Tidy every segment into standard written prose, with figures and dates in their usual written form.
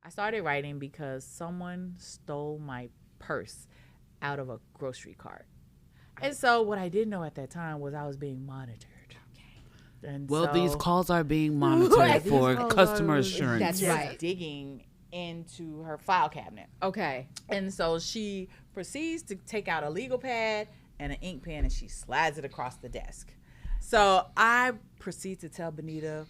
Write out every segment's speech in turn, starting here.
I started writing because someone stole my purse out of a grocery cart. And so what I didn't know at that time was I was being monitored. And Well, so these calls are being monitored these for calls customer are assurance. That's just right. digging into her file cabinet. Okay. And so she proceeds to take out a legal pad and an ink pen and she slides it across the desk. So I proceed to tell Benita,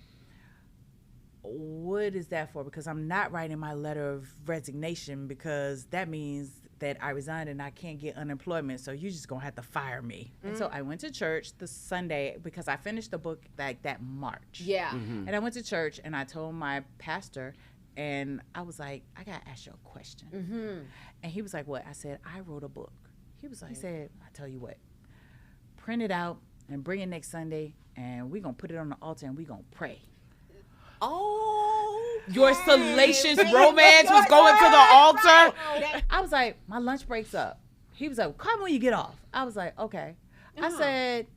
what is that for? Because I'm not writing my letter of resignation because that means that I resigned and I can't get unemployment. So you're just going to have to fire me. And so I went to church the Sunday because I finished the book like that March. Yeah. And I went to church and I told my pastor, and I was like, I got to ask you a question. And he was like, what? I said, I wrote a book. He said, I tell you what, print it out and bring it next Sunday and we're going to put it on the altar and we're going to pray. Oh, Your salacious romance was going to the altar. I was like, my lunch break's up. He was like, come when you get off. I was like, okay. I said,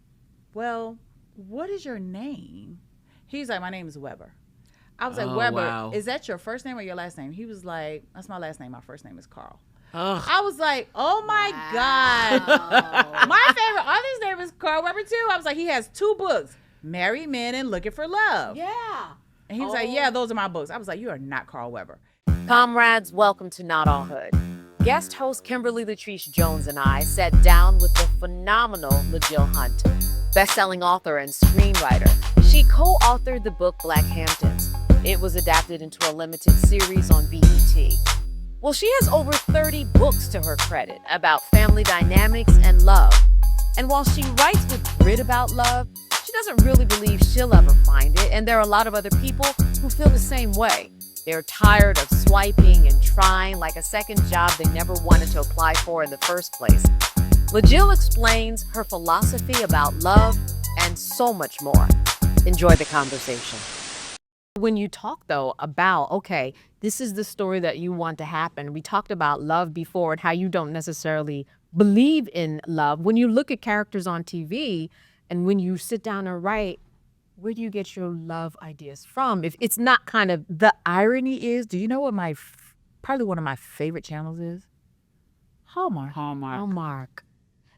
well, what is your name? He's like, my name is Weber. I was like, Weber, wow. is that your first name or your last name? He was like, that's my last name. My first name is Carl. Ugh. I was like, oh my God. My favorite author's name is Carl Weber too. I was like, he has 2 books, Married Men and Looking for Love. yeah. And he was like, yeah, those are my books. I was like, you are not Carl Weber. Comrades, welcome to Not All Hood. Guest host Kimberly Latrice Jones and I sat down with the phenomenal LaJill Hunt, best-selling author and screenwriter. She co-authored the book Black Hamptons. It was adapted into a limited series on BET. Well, she has over 30 books to her credit about family dynamics and love. And while she writes with grit about love, she doesn't really believe she'll ever find it, and there are a lot of other people who feel the same way. They're tired of swiping and trying like a second job they never wanted to apply for in the first place. LaJill explains her philosophy about love and so much more. Enjoy the conversation. When you talk, though, about, okay, this is the story that you want to happen. We talked about love before and how you don't necessarily believe in love. When you look at characters on TV, and when you sit down and write, where do you get your love ideas from? If it's not kind of The irony is, do you know what probably one of my favorite channels is? Hallmark. Hallmark.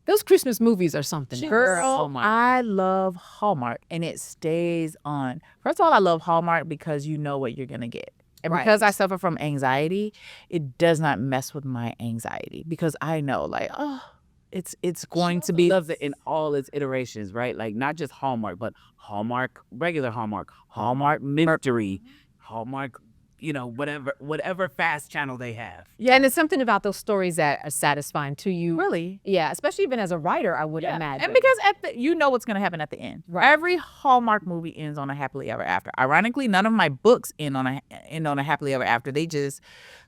Those Christmas movies are something. Girl, Hallmark. I love Hallmark and it stays on. First of all, I love Hallmark because you know what you're going to get. And Right. because I suffer from anxiety, it does not mess with my anxiety because I know like, oh, it's going to be. Loves it in all its iterations, right? Like not just Hallmark, but Hallmark, regular Hallmark mystery, Hallmark, whatever fast channel they have. Yeah, and it's something about those stories that are satisfying to you. Really? Yeah, especially even as a writer, I would imagine. And because you know what's going to happen at the end. Right. Every Hallmark movie ends on a happily ever after. Ironically, none of my books end on a happily ever after.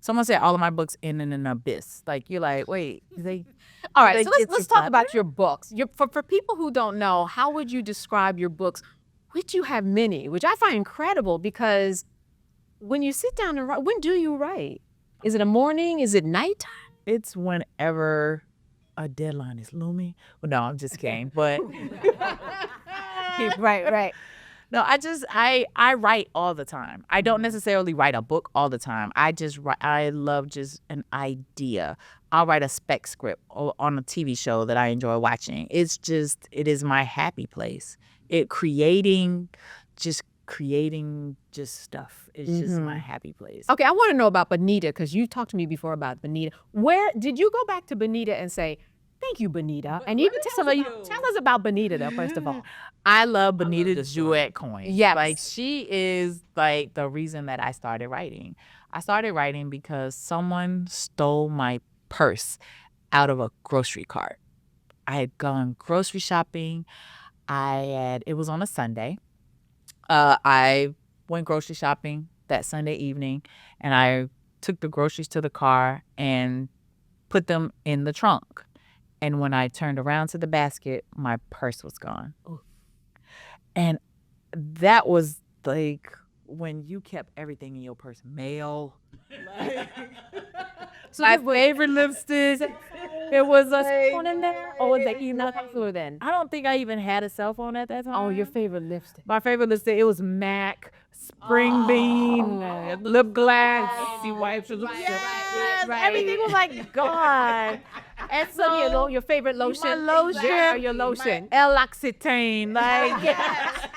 Someone said all of my books end in an abyss. Like you're like, wait, All right, Like, so it's let's a talk fun- about your books. For people who don't know, how would you describe your books? Which you have many, which I find incredible because when you sit down and write, when do you write? Is it a morning? Is it nighttime? it's whenever a deadline is looming. Well, no, I'm just kidding. But Right. no, I write all the time. I don't necessarily write a book all the time. I love just an idea. I'll write a spec script on a TV show that I enjoy watching. It is my happy place. Creating just stuff is just my happy place. Okay, I want to know about Benita because you talked to me before about Benita. Where did you go back to Benita and say, "Thank you, Benita"? And you can tell us about Benita, though. First of all, I love Benita Jewett coin. Yes. Like she is like the reason that I started writing. I started writing because someone stole my purse out of a grocery cart. I had gone grocery shopping. It was on a Sunday. I went grocery shopping that Sunday evening and I took the groceries to the car and put them in the trunk. And when I turned around to the basket, my purse was gone. And that was like when you kept everything in your purse, mail, my favorite lipstick. There was a cell phone in there, or was it even popular then? I don't think I even had a cell phone at that time. Oh, your favorite lipstick. My favorite lipstick, it was MAC, Spring Bean, lip gloss. You wipes your Yes, everything was like gone. And So so your favorite lotion. my lotion, Yeah, your lotion. L-Occitane, like yes.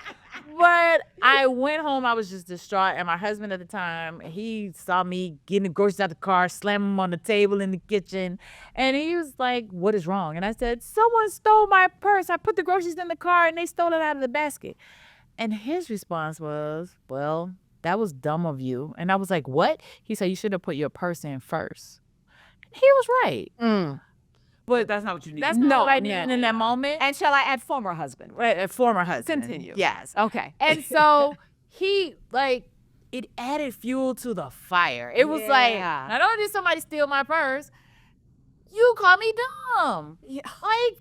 But I went home, I was just distraught, and my husband at the time, he saw me getting the groceries out the car, slam them on the table in the kitchen, and he was like, "What is wrong?" And I said, "Someone stole my purse. I put the groceries in the car, and they stole it out of the basket." And his response was, "Well, that was dumb of you." And I was like, "What?" He said, "You should have put your purse in first." He was right. But that's not what you need. That's No, not what I yeah. needed in that moment. And shall I add former husband? A former husband. Continue. Yes. Okay. And so he, like, it added fuel to the fire. It was like, Yeah. not only did somebody steal my purse, you call me dumb. Yeah. Like,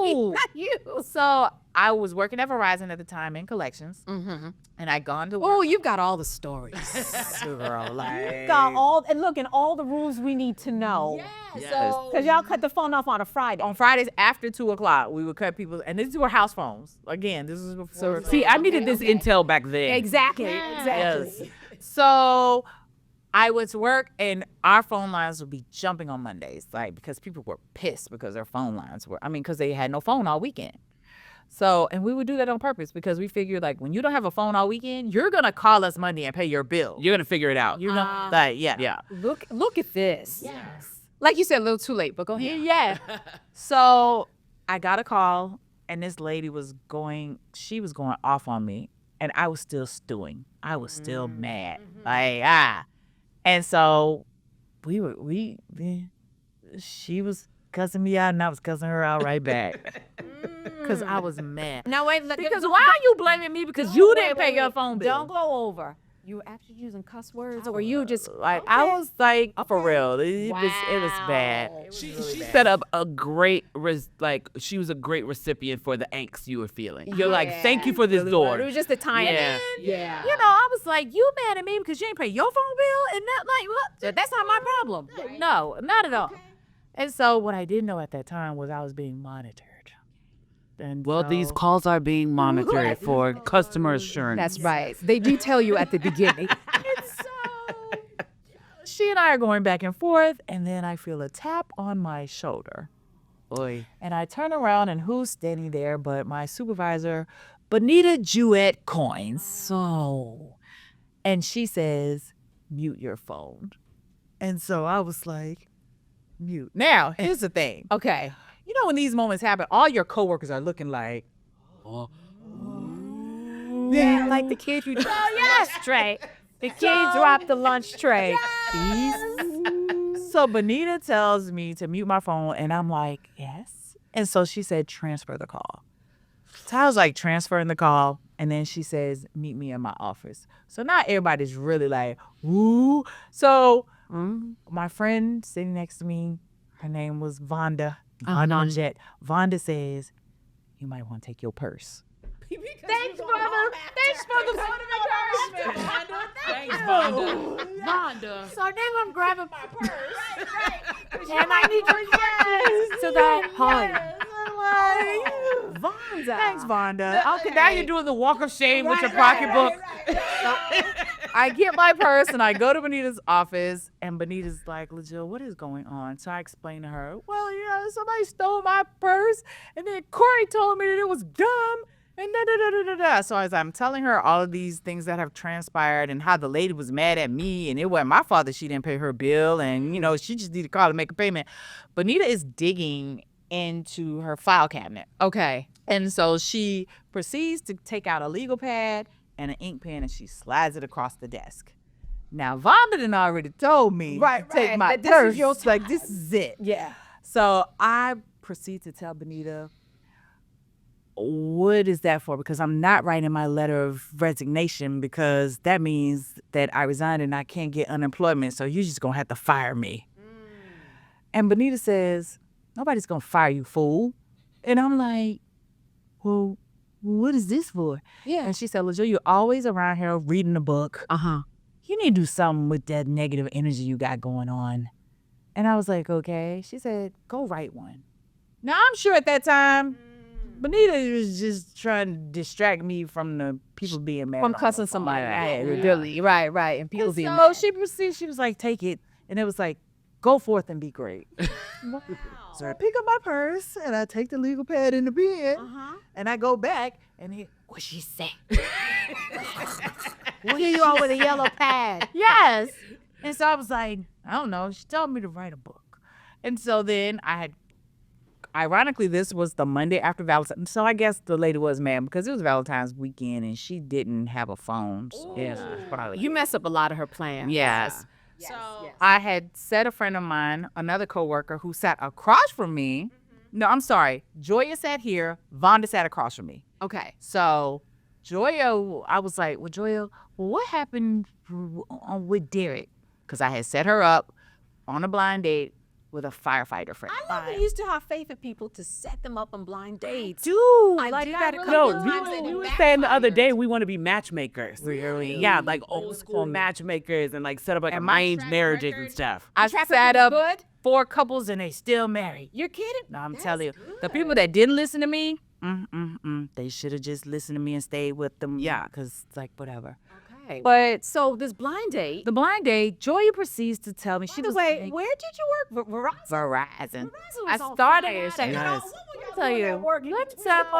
no. Not you. So I was working at Verizon at the time in collections, Mm-hmm. and I'd gone to work. Oh, you've got all the stories. Girl, like, Got all and look and all the rules we need to know. Yes. So Because y'all cut the phone off on a Friday. on Fridays after 2:00, we would cut people, and these were house phones. Again, this was before. See, I needed this intel back then. Exactly. Yes. So I went to work, and our phone lines would be jumping on Mondays, like, because people were pissed because their phone lines were, because they had no phone all weekend. So, and we would do that on purpose because we figured, like, when you don't have a phone all weekend, you're going to call us Monday and pay your bill. You're gonna figure it out. You know, like, yeah. Yeah. Look at this. Yes. Like you said, a little too late, but go ahead. Yeah. So I got a call, and this lady she was going off on me, and I was still stewing. I was still mad. Like, And so she was cussing me out, and I was cussing her out right back. Because I was mad. Now wait, Because why are you blaming me because you didn't pay your phone bill? Don't go over. You were actually using cuss words, or you just Like, I was like, for real. It was bad. She set up a great she was a great recipient for the angst you were feeling. You're like, thank you for this It door. was just a time. Yeah. Yeah. You know, I was like, you mad at me because you ain't pay your phone bill? And that, like, what? That's not my problem. No, not at all. And so what I didn't know at that time was I was being monitored. And Well, so- these calls are being monitored for customer assurance. That's right. They do tell you at the beginning. And so she and I are going back and forth, and then I feel a tap on my shoulder. Oy. And I turn around, and who's standing there but my supervisor, Benita Jewett Coins. So, and she says, "Mute your phone." And so I was like, mute. Now, here's the thing. Okay. You know, when these moments happen, all your coworkers are looking like, Yeah, like the kids you drop the lunch tray. The kids drop the lunch tray. So Benita tells me to mute my phone, and I'm like, yes. And so she said, transfer the call. So I was like, transferring the call, and then she says, meet me in my office. So now everybody's really like, woo. So my friend sitting next to me, her name was Vonda. Vonda Jet. Vonda says, you might want to take your purse. Thanks, brother. Thanks for the word of encouragement. Thanks, Vonda. So now I'm grabbing my purse. And I need your yes to that hug. Vonda. Thanks, Vonda. Okay, now you're doing the walk of shame with your pocketbook. I get my purse and I go to Benita's office, and Benita's like, LaJill, what is going on? So I explain to her, well, somebody stole my purse, and then Corey told me that it was dumb, and da-da-da-da-da-da. So as I'm telling her all of these things that have transpired and how the lady was mad at me, and it wasn't my fault that she didn't pay her bill, and, she just needed to call to make a payment. Benita is digging into her file cabinet. Okay. And so she proceeds to take out a legal pad and an ink pen, and she slides it across the desk. Now, Vonda done already told me to take my that this is purse. your Like, this is it. Yeah. So I proceed to tell Benita, what is that for? Because I'm not writing my letter of resignation, because that means that I resigned and I can't get unemployment, so you're just going to have to fire me. And Benita says, nobody's going to fire you, fool. And I'm like, well, what is this for? Yeah. And she said, LaJill, you're always around here reading a book. Uh-huh. You need to do something with that negative energy you got going on. And I was like, okay. She said, go write one. Now, I'm sure at that time, Benita was just trying to distract me from the people being mad. From cussing somebody out. Really. Right. And people being So she proceeded, she was like, take it. And it was like, go forth and be great. So I pick up my purse and I take the legal pad in the bin and I go back and what she say? Here you are with a yellow pad. Yes. And so I was like, I don't know. She told me to write a book. And so then ironically, this was the Monday after Valentine's. So I guess the lady was mad because it was Valentine's weekend and she didn't have a phone. So probably. You mess up a lot of her plans. Yes. So I had set a friend of mine, another coworker who sat across from me. No, I'm sorry. Joya sat here. Vonda sat across from me. Okay. So Joya, I was like, well, Joya, what happened with Derek? Because I had set her up on a blind date with a firefighter friend. I love that you used to have faith in people to set them up on blind dates. Dude, I like did that. that a No, couple times and we it were saying the other backfired. day we want to be matchmakers. Really? Yeah, like old school matchmakers and like set up like And my arranged track marriages record- and stuff. I track sat record's up good? 4 couples and they still married. You're kidding? No, I'm That's telling you, the good. people that didn't listen to me, they should have just listened to me and stayed with them. Yeah. Because, like, whatever. Okay. But So this blind date. the blind date, Joya proceeds to tell me By she the was way, like, where did you work? Verizon. Verizon I was on started fire. out So- at- Yes. Let me tell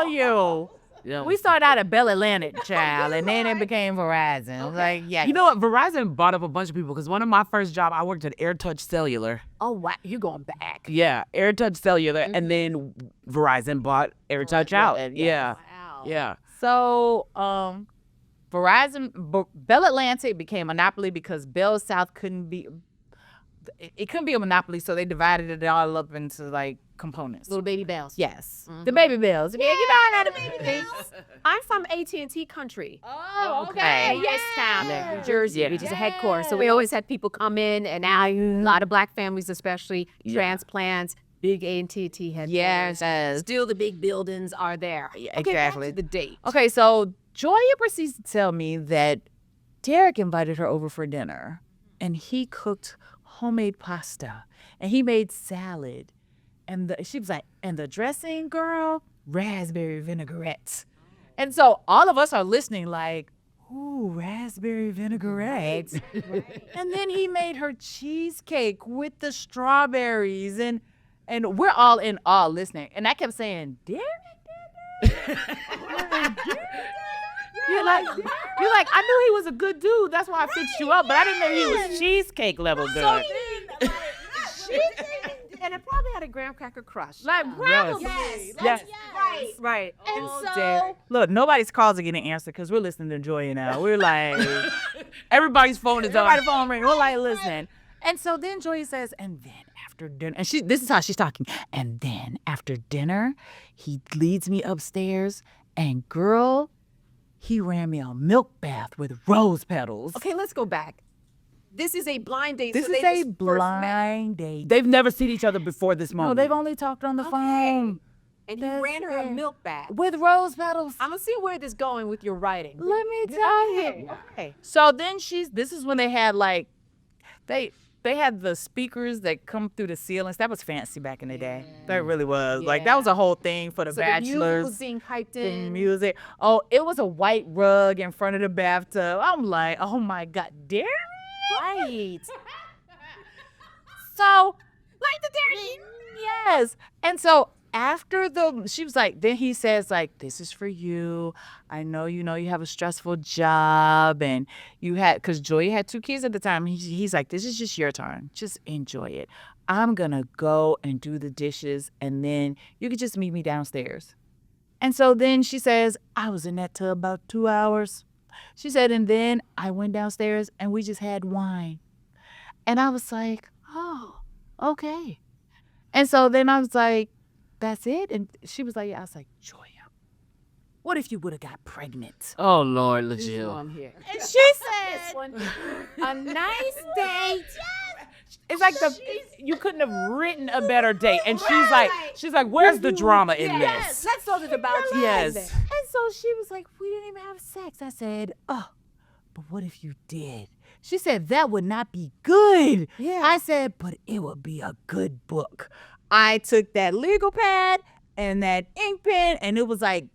you. Yeah. We started out at Bell Atlantic, child, and then it became Verizon. I was like, yeah. You know what? Verizon bought up a bunch of people because one of my first jobs, I worked at AirTouch Cellular. Oh, wow. You're going back. Yeah, AirTouch Cellular, and then Verizon bought AirTouch out. Yeah, Wow. yeah. So, Bell Atlantic became Monopoly because Bell South couldn't be. It couldn't be a monopoly, so they divided it all up into like components. Little baby bells. Yes, the baby bells. Yeah, you know how the baby bells. I'm from AT&T country. Oh, Yes, town, New Jersey, which is a headquarters. So we always had people come in, and now a lot of black families, especially transplants, big AT&T headquarters. Yes. Still, the big buildings are there. Yeah, Okay, back exactly. to the date. Okay, so Joya proceeds to tell me that Derek invited her over for dinner, and he cooked homemade pasta, and he made salad, and she was like, and the dressing, girl, raspberry vinaigrette. And so all of us are listening like, ooh, raspberry vinaigrette. And then he made her cheesecake with the strawberries, and we're all in awe listening. And I kept saying, Derek? You're like, I knew he was a good dude. That's why I fixed you up, but I didn't know he was cheesecake level good. And it probably had a graham cracker crush. Like, probably. Yes. Right. And so, look, nobody's calls are getting answered because we're listening to Joya now. We're like, Everybody's phone is on. everybody's phone ring. We're like, listen. And so then Joya says, and then after dinner, and this is how she's talking. And then after dinner, he leads me upstairs, and girl, he ran me a milk bath with rose petals. Okay, let's go back. This is a blind date. This so is they a just first met. blind date. They've never seen each other before this No, moment. they've only talked on the phone And That's you ran her a it. milk bath. with rose petals. I'm gonna see where this is going with your writing. Let me tell you. Okay. So then this is when they had like, they had the speakers that come through the ceilings. That was fancy back in the day. That really was. Like, that was a whole thing for the So the music bachelors. was being hyped The in. music. Oh, it was a white rug in front of the bathtub. I'm like, oh my God, Derek? Right. So, Like the dairy. yes. And so after she was like, then he says like, this is for you. I know, you have a stressful job and because Joya had 2 kids at the time. He's like, this is just your turn. Just enjoy it. I'm going to go and do the dishes and then you could just meet me downstairs. And so then she says, I was in that tub about 2 hours. She said, and then I went downstairs and we just had wine. And I was like, oh, okay. And so then I was like, that's it? And she was like, yeah. I was like, Joya, what if you would have got pregnant? Oh Lord, This is why LaJill. I'm here. And she said, A nice date. It's like you couldn't have written a better date. And she's like, where's the drama in this? Let's talk about you. Yes. And so she was like, we didn't even have sex. I said, oh, but what if you did? She said, that would not be good. Yeah. I said, but it would be a good book. I took that legal pad and that ink pen, and it was like,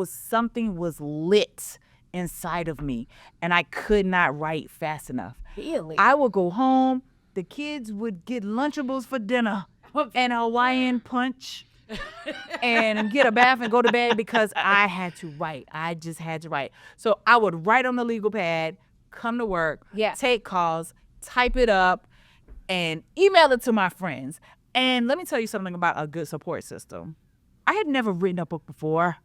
something was lit inside of me, and I could not write fast enough. Really? I would go home, the kids would get Lunchables for dinner and a Hawaiian punch and get a bath and go to bed because I had to write. I just had to write. So I would write on the legal pad, come to work, take calls, type it up, and email it to my friends. And let me tell you something about a good support system. I had never written a book before.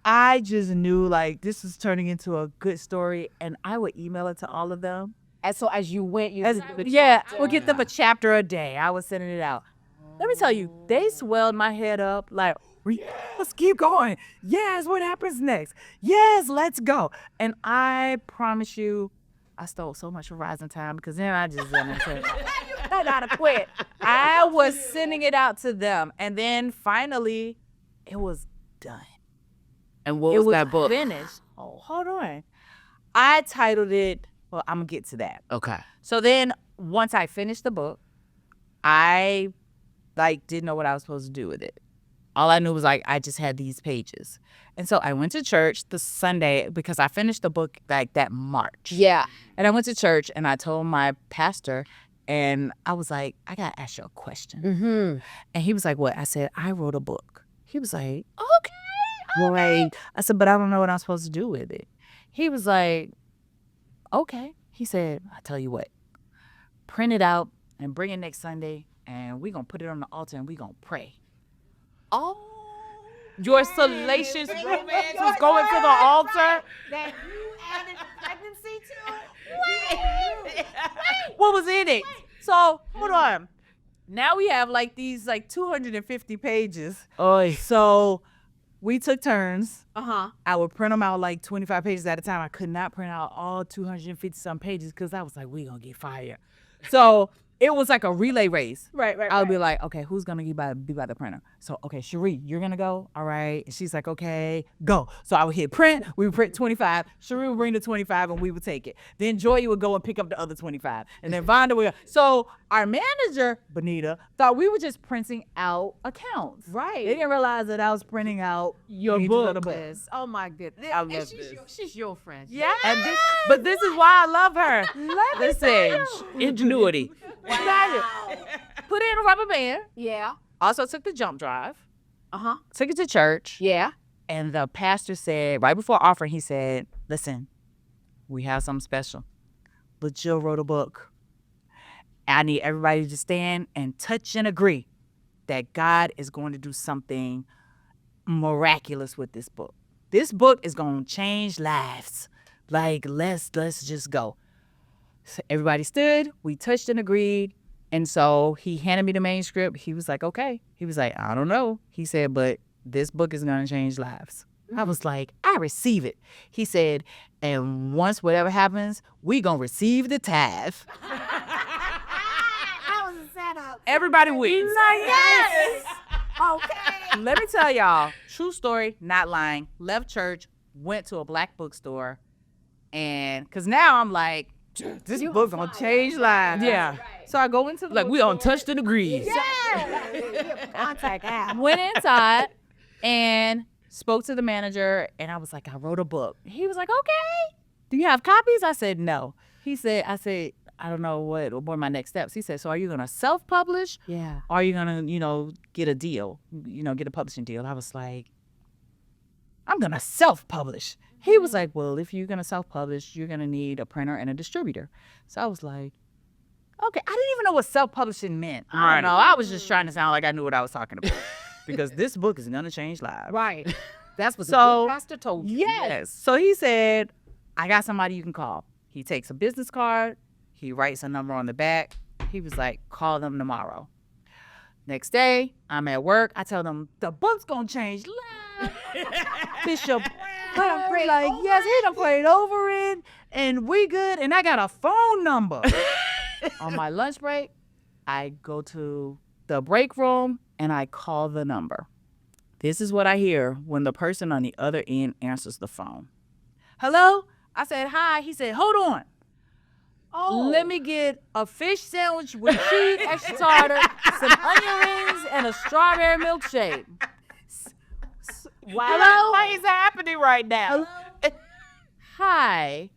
I just knew like this was turning into a good story, and I would email it to all of them. And so as you went, you I would get them a chapter a day. I was sending it out. Let me tell you, they swelled my head up like, let's keep going. Yes, what happens next? Yes, let's go. And I promise you, I stole so much Verizon time because then I just I gotta quit. I was sending it out to them, and then finally, it was done. And what was that book? Finished. Oh, hold on. I titled it. Well, I'm gonna get to that. Okay. So then, once I finished the book, I didn't know what I was supposed to do with it. All I knew was I just had these pages. And so I went to church the Sunday because I finished the book that March. Yeah. And I went to church and I told my pastor, and I was like, I got to ask you a question. Mm-hmm. And he was like, what? I said, I wrote a book. He was like, okay. Right. I said, but I don't know what I'm supposed to do with it. He was like, okay. He said, I tell you what, print it out and bring it next Sunday, and we're going to put it on the altar and we're going to pray. Oh. Your salacious romance was going to the altar. That you added pregnancy to? Wait. What was in it? So, hold on. Now we have these 250 pages. Oy. So we took turns. Uh-huh. I would print them out 25 pages at a time. I could not print out all 250 some pages because I was like, we gonna get fired. So it was like a relay race. Right. I would be like, okay, who's gonna be by the printer? So, okay, Cherie, you're gonna go? All right. And she's like, okay, go. So I would hit print. We would print 25. Cherie would bring the 25 and we would take it. Then Joy would go and pick up the other 25. And then Vonda would go. So our manager, Benita, thought we were just printing out accounts. Right. They didn't realize that I was printing out Your pages book. of the book. Oh my goodness. I love this. She's your friend. Yeah. But this is why I love her. Listen, Ingenuity. put it in a rubber band. Yeah. Also took the jump drive. Uh-huh. Took it to church. Yeah. And the pastor said, right before offering, he said, listen, we have something special. LaJill wrote a book. I need everybody to stand and touch and agree that God is going to do something miraculous with this book. This book is going to change lives. Let's just go. So everybody stood, we touched and agreed. And so he handed me the manuscript. He was like, okay. He was like, I don't know. He said, but this book is going to change lives. I was like, I receive it. He said, and once whatever happens, we going to receive the tithe. How was the setup? Everybody wins. Yes. Okay. Let me tell y'all, true story, not lying. Left church, went to a black bookstore, and because now I'm like, this book's gonna change lives. Yeah. So I go into the Like we on touched and agreed. Yeah. Contact app. went inside and spoke to the manager, and I was like, I wrote a book. He was like, okay. Do you have copies? I said, no. I said, I don't know what were my next steps. He said, so are you gonna self-publish? Yeah. Or are you gonna, get a deal, get a publishing deal? I was like, I'm gonna self-publish. He was like, well, if you're gonna self-publish, you're gonna need a printer and a distributor. So I was like, okay. I didn't even know what self-publishing meant. I don't know. I was just trying to sound like I knew what I was talking about because this book is gonna change lives. Right. That's what So, the pastor told you. Yes. So he said, I got somebody you can call. He takes a business card. He writes a number on the back. He was like, call them tomorrow. Next day, I'm at work. I tell them, the book's going to change lives. Bishop, yes, he done prayed over it, and we good. And I got a phone number. On my lunch break, I go to the break room, and I call the number. This is what I hear when the person on the other end answers the phone. Hello? I said, hi. He said, hold on. Let me get a fish sandwich with cheese, extra tartar, some onion rings, and a strawberry milkshake. Wow. Hello? Why is that happening right now? Hi.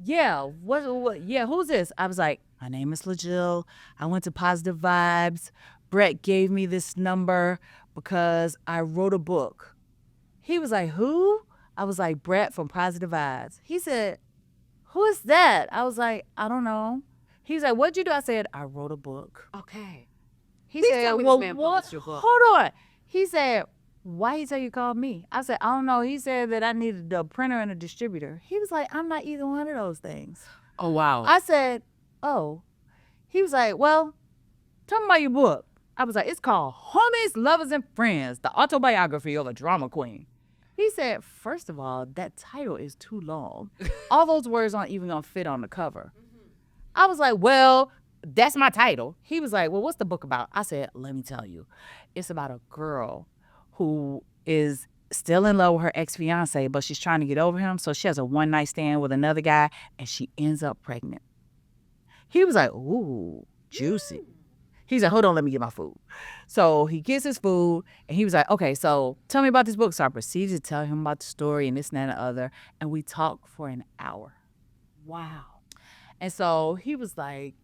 Yeah. What? Yeah. Who's this? I was like, my name is LaJill. I went to Positive Vibes. Brett gave me this number because I wrote a book. He was like, who? I was like, Brett from Positive Vibes. He said, who is that? I was like, I don't know. He's like, what'd you do? I said, I wrote a book. Okay. He Please said, tell me this well, man what? published your book. Hold on. He said, why he tell you called me? I said, I don't know. He said that I needed a printer and a distributor. He was like, I'm not either one of those things. Oh, wow. I said, oh. He was like, well, tell me about your book. I was like, it's called Homies, Lovers, and Friends, the autobiography of a drama queen. He said, first of all, that title is too long. All those words aren't even going to fit on the cover. I was like, well, that's my title. He was like, well, what's the book about? I said, let me tell you. It's about a girl who is still in love with her ex-fiance, but she's trying to get over him. So she has a one-night stand with another guy, and she ends up pregnant. He was like, ooh, juicy. He's like, hold on, let me get my food. So he gets his food, and he was like, okay, so tell me about this book. So I proceeded to tell him about the story and this and that and the other, and we talked for an hour. Wow. And so he was like,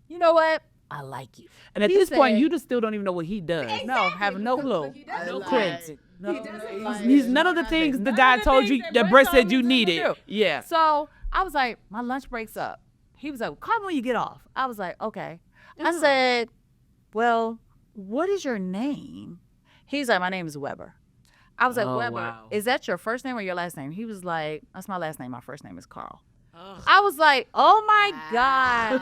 you know what? I like you. And at He this point, said- you just still don't even know what he does. No, have no clue. No Like- clue. No, He doesn't he's, he's none of the things the guy told you that Brett said you needed. Yeah. So I was like, my lunch break's up. He was like, call me when you get off. I was like, okay. I said, well, what is your name? He's like, my name is Weber. I was like, Oh, Weber, wow. is that your first name or your last name? He was like, that's my last name. My first name is Carl. I was like, oh my God.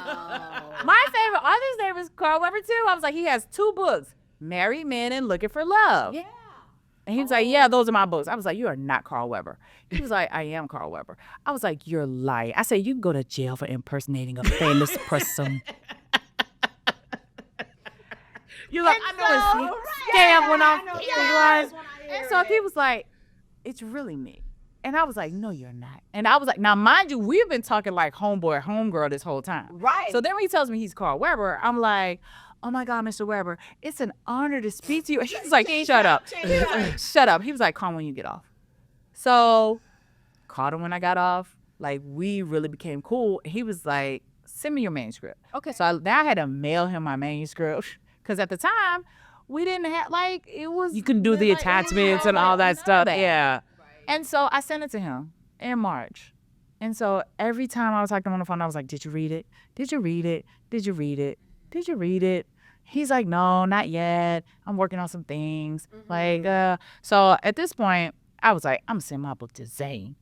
My favorite author's name is Carl Weber too. I was like, he has 2 books, Married Men and Looking for Love. Yeah. And he was like, yeah, those are my books. I was like, you are not Carl Weber. He was like, I am Carl Weber. I was like, you're lying. I said, you can go to jail for impersonating a famous person. You're like, I know it's scam when I'm And so he was like, it's really me. And I was like, no, you're not. And I was like, now, mind you, we've been talking like homeboy, homegirl this whole time. Right. So then when he tells me he's Carl Weber, I'm like, oh my God, Mr. Weber, it's an honor to speak to you. And he was like, shut up. Shut up. He was like, call me when you get off. So called him when I got off. Like, we really became cool. He was like, send me your manuscript. Okay. So now I had to mail him my manuscript. Because at the time, we didn't have, like, it was. You can do the like, attachments and all that stuff. Yeah. And so I sent it to him in March. And so every time I was talking to him on the phone, I was like, did you read it? Did you read it? Did you read it? Did you read it? He's like, no, not yet. I'm working on some things. So at this point, I was like, I'm sending my book to Zane.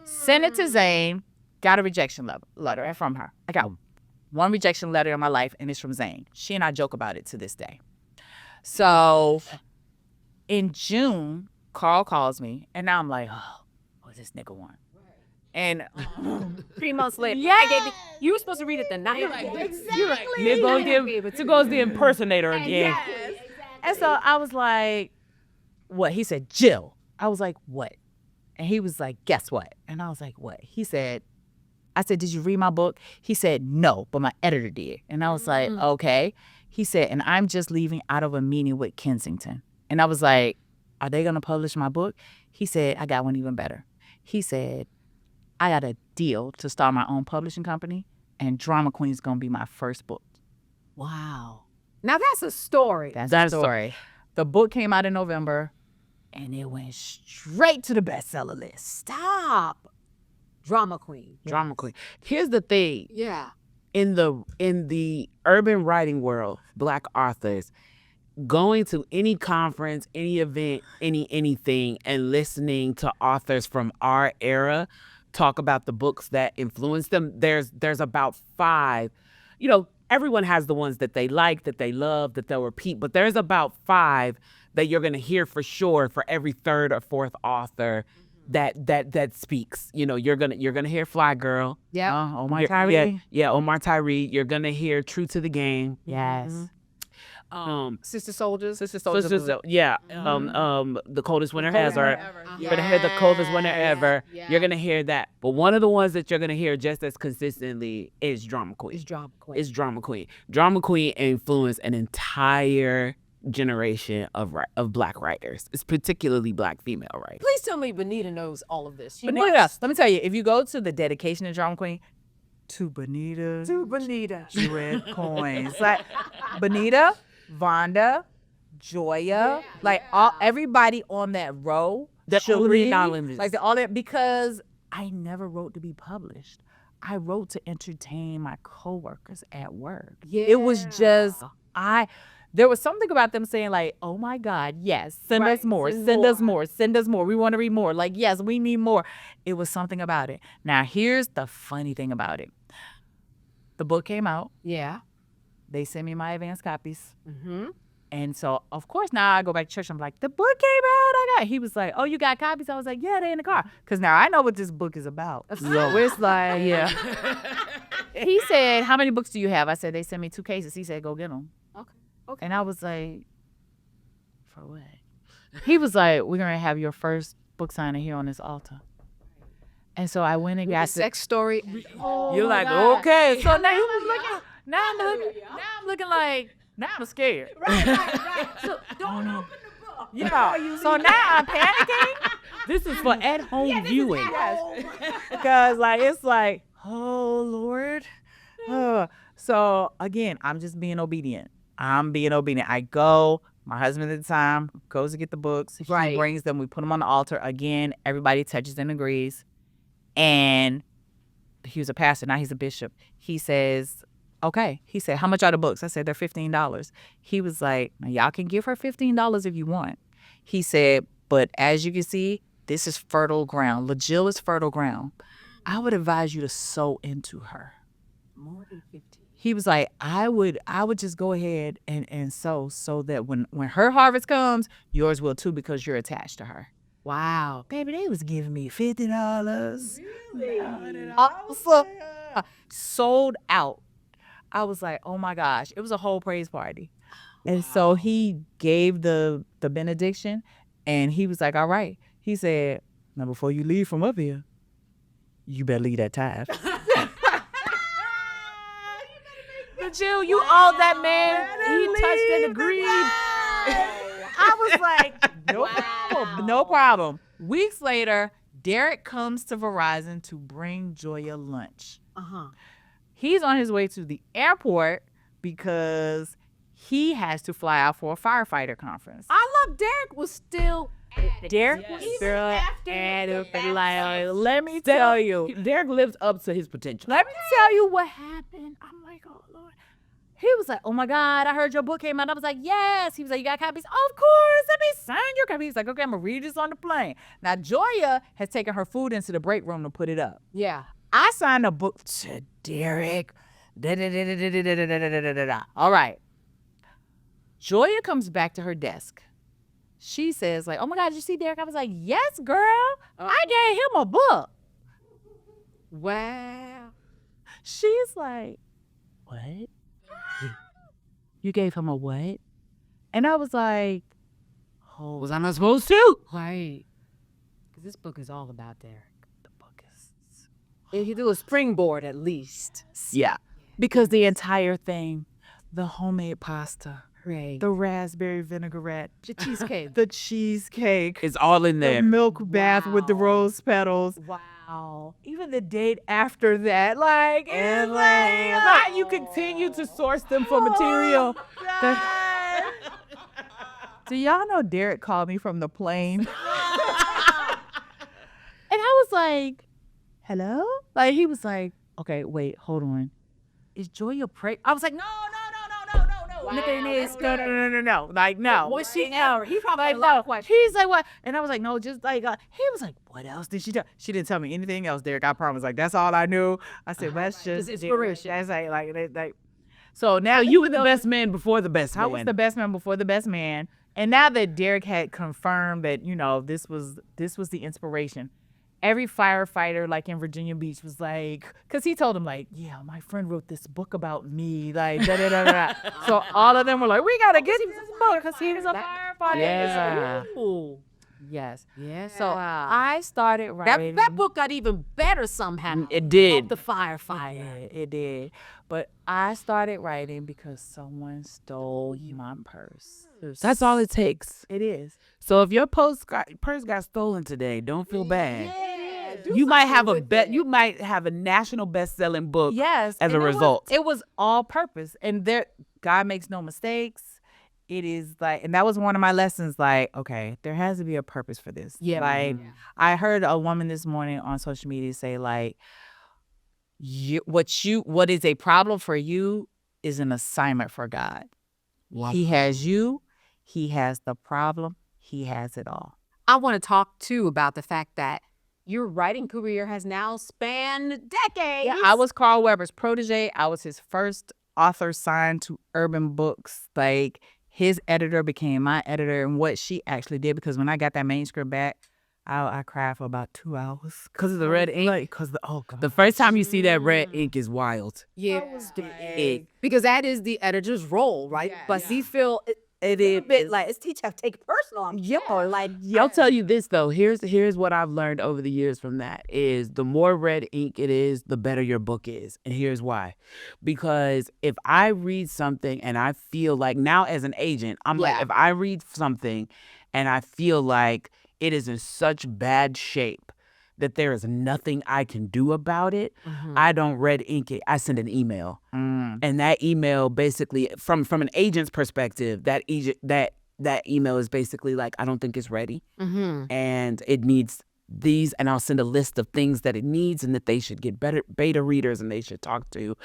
Send it to Zane. Got a rejection letter from her. I got one rejection letter in my life, and it's from Zane. She and I joke about it to this day. So in June, Carl calls me, and now I'm like, oh, what does this nigga want? And 3 months later. Yes. You were supposed to read it the night. There goes the impersonator again. And so I was like, what? He said, Jill. I was like, what? And he was like, guess what? And I was like, what? He said, I said, did you read my book? He said, no, but my editor did. And I was like, okay. He said, and I'm just leaving out of a meeting with Kensington. And I was like, are they going to publish my book? He said, I got one even better. He said, I got a deal to start my own publishing company, and Drama Queen is going to be my first book. Wow. Now that's a story. That's the story. The book came out in November, and it went straight to the bestseller list. Stop. Drama queen. Drama queen. Here's the thing. Yeah. In the urban writing world, Black authors going to any conference, any event, anything, and listening to authors from our era talk about the books that influenced them. There's about 5. You know, everyone has the ones that they like, that they love, that they'll repeat, but there's about 5 that you're gonna hear for sure for every 3rd or 4th author that speaks. You know, you're gonna hear Fly Girl. Omar You're- Tyree. Yeah, Omar Tyree. You're gonna hear True to the Game. Yes. Sister Soldiers. Sister Soldiers. The Coldest Winter Has Her. You're gonna hear The Coldest Winter Ever. Yeah. You're gonna hear that. But one of the ones that you're gonna hear just as consistently is Drama Queen. It's Drama Queen. It's Drama Queen. Drama Queen influenced an entire generation of Black writers. It's particularly Black female writers. Please tell me Benita knows all of this. Benita, let me tell you, if you go to the dedication of Drama Queen, to Benita Jewett coins. Like Benita, Vonda, Joya, everybody on that row. All that, because I never wrote to be published. I wrote to entertain my coworkers at work. Yeah. It was just there was something about them saying like, "Oh my God, yes, send us more, send us more, send us more. We want to read more. Like, yes, we need more." It was something about it. Now, here's the funny thing about it. The book came out. Yeah. They sent me my advance copies. Mm-hmm. And so, of course, now I go back to church. I'm like, the book came out. He was like, "Oh, you got copies?" I was like, "Yeah, they're in the car." Because now I know what this book is about. So it's like, yeah. He said, "How many books do you have?" I said, "They sent me 2 cases." He said, "Go get them." Okay. And I was like, "For what?" He was like, "We're going to have your first book signing here on this altar." And so I went and got sex story. You're like, okay. So now I'm looking like, now I'm scared. Right. So don't open the book. Yeah. So now I'm panicking. This is for at-home viewing. Because it's like, oh Lord. So again, I'm just being obedient. I go. My husband at the time goes to get the books. He brings them. We put them on the altar. Again, everybody touches and agrees. And he was a pastor. Now he's a bishop. He says, okay. He said, "How much are the books?" I said, "They're $15. He was like, "Now y'all can give her $15 if you want." He said, "But as you can see, this is fertile ground. LaJill is fertile ground. I would advise you to sow into her." More than 15. He was like, I would just go ahead and sow so that when her harvest comes, yours will too, because you're attached to her. Wow. Baby, they was giving me $50. Really? Awesome. Sold out. I was like, oh my gosh. It was a whole praise party. And so he gave the benediction, and he was like, all right. He said, now before you leave from up here, you better leave that tithe. LaJill, you owe that man. He touched and agreed. I was like, no problem. Weeks later, Derek comes to Verizon to bring Joya lunch. He's on his way to the airport because he has to fly out for a firefighter conference. I love Derek was still Derek was still at it. Let me tell you. Derek lives up to his potential. Let me tell you what happened. I'm like, oh Lord. He was like, oh my God, I heard your book came out. I was like, yes. He was like, you got copies? Of course. Let me sign your copy. He's like, okay, I'm going to read this on the plane. Now, Joya has taken her food into the break room to put it up. Yeah. I signed a book to Derek. All right. Joya comes back to her desk. She says, like, oh my God, did you see Derek? I was like, yes, girl. I gave him a book. Wow. She's like, what? You gave him a what? And I was like, oh. Was I not supposed to? Right. Because this book is all about Derek. The book is. And he do a springboard at least. Yeah. Because the entire thing, the homemade pasta, Right. the raspberry vinaigrette, The cheesecake. the cheesecake, It's all in the there. milk bath with the Wow. rose petals. Wow. Even the date after that, like, it's like, How you continue to source them for material. Do y'all know Derek called me from the plane? And I was like, hello? Like, he was like, okay, wait, hold on. Is Joya pregnant? I was like, no. Wow. No. Like, no. What's she now? He probably Like, had a lot no. of questions. He's like, what? And I was like, no, just like, he was like, what else did she do? She didn't tell me anything else, Derek. I promise. Like, that's all I knew. I said, that's just It's inspiration. That's like. So now You were the best man before the best man. I was the best man before the best man. And now that Derek had confirmed that, this was the inspiration. every firefighter like in Virginia Beach was like, because he told him like, yeah, my friend wrote this book about me, like da da da da. So all of them were like, we gotta get this book because he was a firefighter. Yeah. Ooh. Yes. Yeah. So I started writing. that book got even better somehow. It did. The firefighter. Yeah, it did. But I started writing because someone stole my purse. That's all it takes. It is. So if your purse got stolen today, don't feel bad. Yeah. You might have you might have a national best-selling book Yes. as and a result. It was all purpose. And God makes no mistakes. It is like, and that was one of my lessons, like, okay, there has to be a purpose for this. Yeah. Like, I heard a woman this morning on social media say, like, what is a problem for you is an assignment for God. Wow. He has you. He has the problem. He has it all. I want to talk too about the fact that your writing career has now spanned decades. Yeah, I was Carl Weber's protege. I was his first author signed to Urban Books. Like, his editor became my editor, and what she actually did, because when I got that manuscript back, I cried for about 2 hours Because of the red ink. because oh God. The first time you see that red ink is wild. Yeah. It- Because that is the editor's role, right? But he feel It a is. bit like it's teacher take it personal. I'll tell you this though. Here's what I've learned over the years from that is the more red ink it is, the better your book is. And here's why. Because if I read something and I feel like, now as an agent, I'm like, if I read something and I feel like it is in such bad shape that there is nothing I can do about it, I don't red ink it. I send an email. And that email basically, from an agent's perspective, that email is basically like, I don't think it's ready. And it needs these, and I'll send a list of things that it needs and that they should get better beta readers and they should talk to,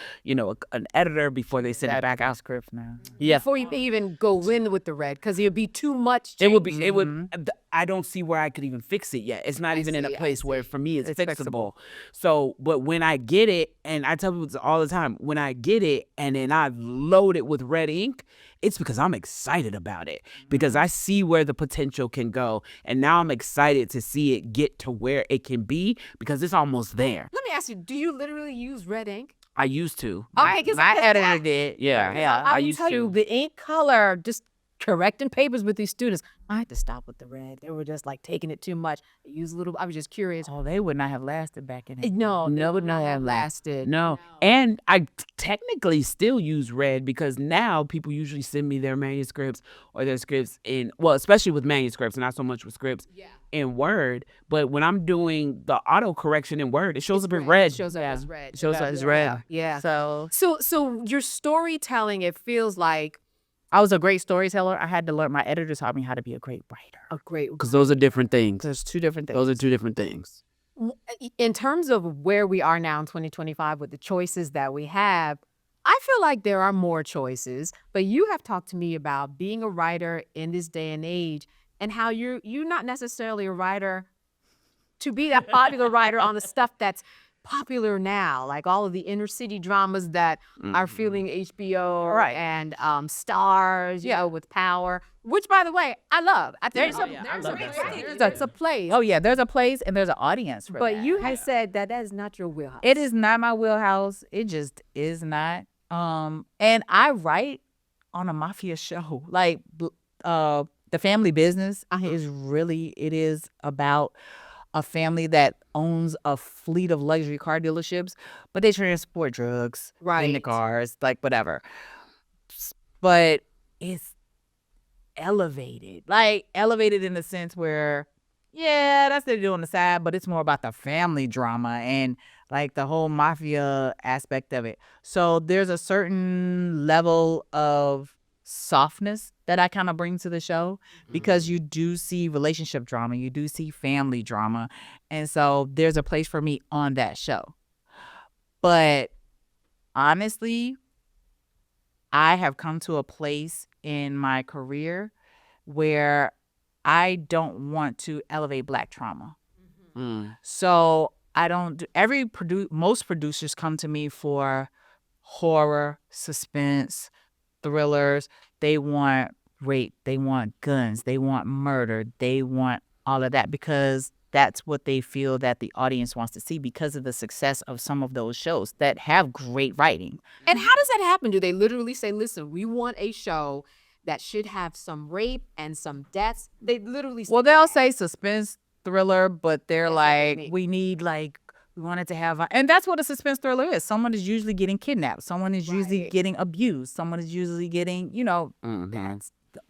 an editor before they send it back out. Script now. Yeah. Before you even go in with the red, because it would be too much. It would, I don't see where I could even fix it yet. It's not even in a see, I place where for me it's It's fixable. So, but when I get it, and I tell people this all the time, when I get it and then I load it with red ink, it's because I'm excited about it, because I see where the potential can go. And now I'm excited to see it get to where it can be, because it's almost there. Let me ask you: do you literally use red ink? I used to. Okay, 'cause My I- editor did. Yeah. I I will used tell to. you the ink color, just correcting papers with these students. I had to stop with the red. They were just like taking it too much. I used a little. I was just curious. Oh, they would not have lasted back in it. No, No, they would not not have have lasted. No. And I technically still use red, because now people usually send me their manuscripts or their scripts especially with manuscripts, not so much with scripts, in Word. But when I'm doing the auto correction in Word, it shows up in red. It shows up as red. It shows up as red. Yeah. So So your storytelling, it feels like I was a great storyteller. I had to learn. My editor taught me how to be a great writer. a great. Because those are different things. There's two different things. Those are two different things. In terms of where we are now in 2025 with the choices that we have, I feel like there are more choices. But you have talked to me about being a writer in this day and age, and how you're not necessarily a writer to be that popular writer on the stuff that's popular now, like all of the inner city dramas that are feeling HBO Right. and Stars, with Power, which, by the way, I love. I think it's a place. Oh yeah, there's a place and there's an audience for But that. you have said that is not your wheelhouse. It is not my wheelhouse. It just is not. And I write on a mafia show. Like the family business it is about a family that owns a fleet of luxury car dealerships, but they transport drugs in the Right. cars, like whatever. But it's elevated. Like elevated in the sense where, yeah, that's what they do on the side, but it's more about the family drama and like the whole mafia aspect of it. So there's a certain level of softness that I kind of bring to the show, because you do see relationship drama, you do see family drama. And so there's a place for me on that show. But honestly, I have come to a place in my career where I don't want to elevate Black trauma. So I don't do, most producers come to me for horror, suspense, thrillers. They want rape, they want guns, they want murder, they want all of that, because that's what they feel that the audience wants to see because of the success of some of those shows that have great writing. And how does that happen? Do they literally say, listen, we want a show that should have some rape and some deaths? They literally say Well, they'll say suspense thriller, but they're That's what they like, mean. we wanted to have, and that's what a suspense thriller is. Someone is usually getting kidnapped. Someone is usually Right. getting abused. Someone is usually getting, Mhm.